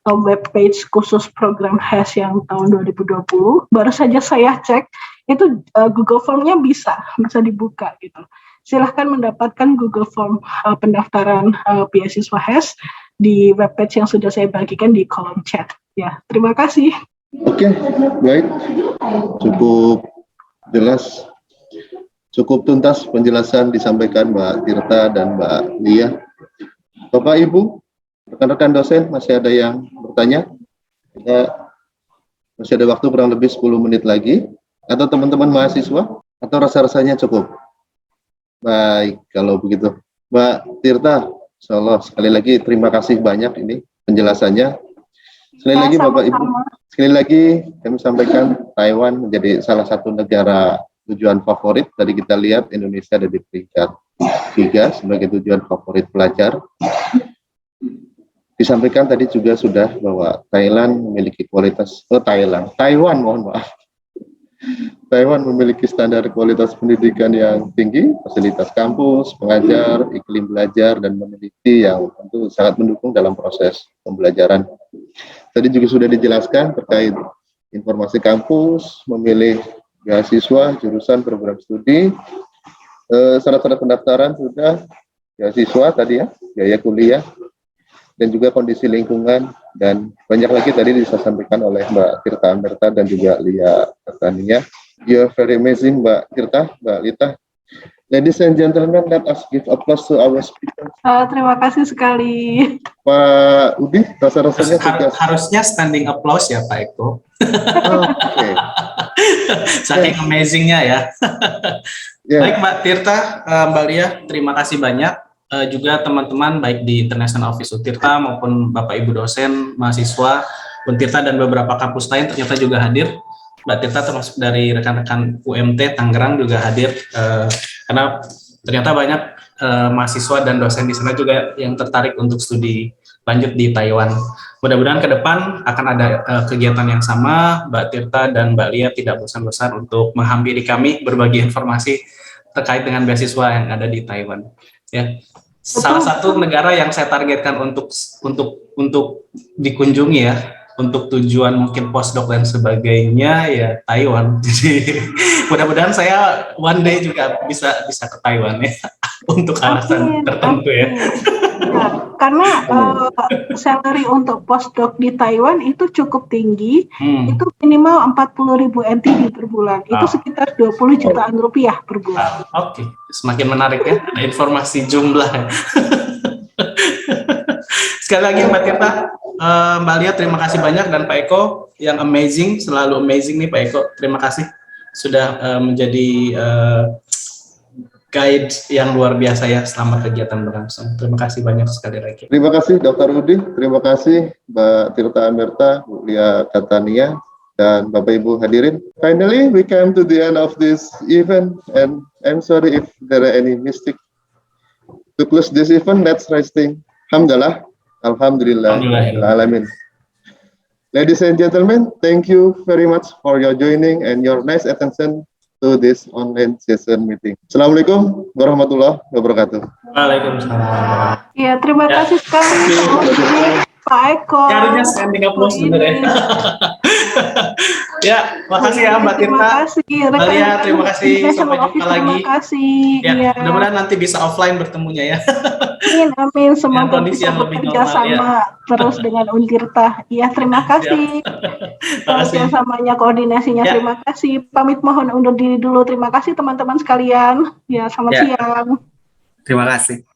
web page khusus program HES yang tahun 2020. Baru saja saya cek, itu Google Form-nya bisa dibuka gitu. Silahkan mendapatkan Google Form pendaftaran beasiswa HES di web page yang sudah saya bagikan di kolom chat. Ya, terima kasih. Oke, baik. Cukup jelas. Cukup tuntas penjelasan disampaikan Mbak Tirta dan Mbak Lia. Bapak Ibu, rekan-rekan dosen masih ada yang bertanya? Masih ada waktu kurang lebih 10 menit lagi. Atau teman-teman mahasiswa? Atau rasa-rasanya cukup? Baik, kalau begitu. Mbak Tirta, insya Allah sekali lagi terima kasih banyak ini penjelasannya. Sekali lagi Bapak Ibu, sekali lagi kami sampaikan Taiwan menjadi salah satu negara tujuan favorit. Tadi kita lihat Indonesia ada di peringkat 3 sebagai tujuan favorit pelajar. Disampaikan tadi juga sudah bahwa Taiwan memiliki kualitas, Taiwan mohon maaf. Taiwan memiliki standar kualitas pendidikan yang tinggi, fasilitas kampus, pengajar, iklim belajar, dan peneliti yang tentu sangat mendukung dalam proses pembelajaran. Tadi juga sudah dijelaskan terkait informasi kampus, memilih beasiswa, jurusan program studi, syarat-syarat pendaftaran sudah, beasiswa tadi ya, biaya kuliah, dan juga kondisi lingkungan, dan banyak lagi tadi disampaikan oleh Mbak Tirta Amerta dan juga Lia Tania. You're very amazing, Mbak Tirta, Mbak Lita. Ladies and gentlemen, let us give applause to our speaker. Terima kasih sekali. Pak Udi, rasa-rasanya harusnya standing applause ya Pak Eko. Oke. Saking amazing-nya ya. Baik Mbak Tirta, Mbak Lia, terima kasih banyak. Juga teman-teman baik di International Office Untirta maupun Bapak Ibu dosen, mahasiswa Untirta dan beberapa kampus lain ternyata juga hadir. Mbak Tirta termasuk dari rekan-rekan UMT Tangerang juga hadir karena ternyata banyak mahasiswa dan dosen di sana juga yang tertarik untuk studi lanjut di Taiwan. Mudah-mudahan ke depan akan ada kegiatan yang sama. Mbak Tirta dan Mbak Lia tidak bosan-bosan untuk menghampiri kami berbagi informasi terkait dengan beasiswa yang ada di Taiwan. Ya, salah satu negara yang saya targetkan untuk dikunjungi ya, untuk tujuan mungkin postdoc dan sebagainya ya Taiwan. Jadi Mudah-mudahan saya one day juga bisa ke Taiwan ya untuk alasan Amin, tertentu ya. Ya, karena salary untuk postdoc di Taiwan itu cukup tinggi, itu minimal 40.000 NTD per bulan, itu sekitar 20 jutaan rupiah per bulan. Oke, semakin menarik ya, ada informasi jumlah. Sekali lagi Mbak Tirta, Mbak Lia terima kasih banyak, dan Pak Eko yang amazing, selalu amazing nih Pak Eko, terima kasih sudah menjadi guide yang luar biasa ya selama kegiatan berlangsung. Terima kasih banyak sekali lagi. Terima kasih Dr. Rudi, terima kasih Mbak Tirta Amerta, Bu Lia Katania, dan Bapak Ibu hadirin. Finally, we came to the end of this event, and I'm sorry if there are any mistake. To close this event, let's resting. Alhamdulillah, Alhamdulillah, Alamin. Ladies and gentlemen, thank you very much for your joining and your nice attention to this online session meeting. Assalamualaikum warahmatullahi wabarakatuh. Waalaikumsalam. Ya, terima kasih sekali Pak Eko. Harusnya standing applause sebenarnya. Ya, makasih ya Mbak Tirta. Terima kasih. Mbak Lia, terima kasih. Sampai jumpa lagi. Terima kasih. Ya, mudah-mudahan nanti bisa offline bertemunya ya. Amin. Semoga kondisi bisa yang lebih bekerja normal, sama terus dengan Untirta. Ya, terima kasih. Kerjasamanya, koordinasinya, Ya. terima kasih. Pamit mohon undur diri dulu. Terima kasih teman-teman sekalian. Ya, selamat siang. Terima kasih.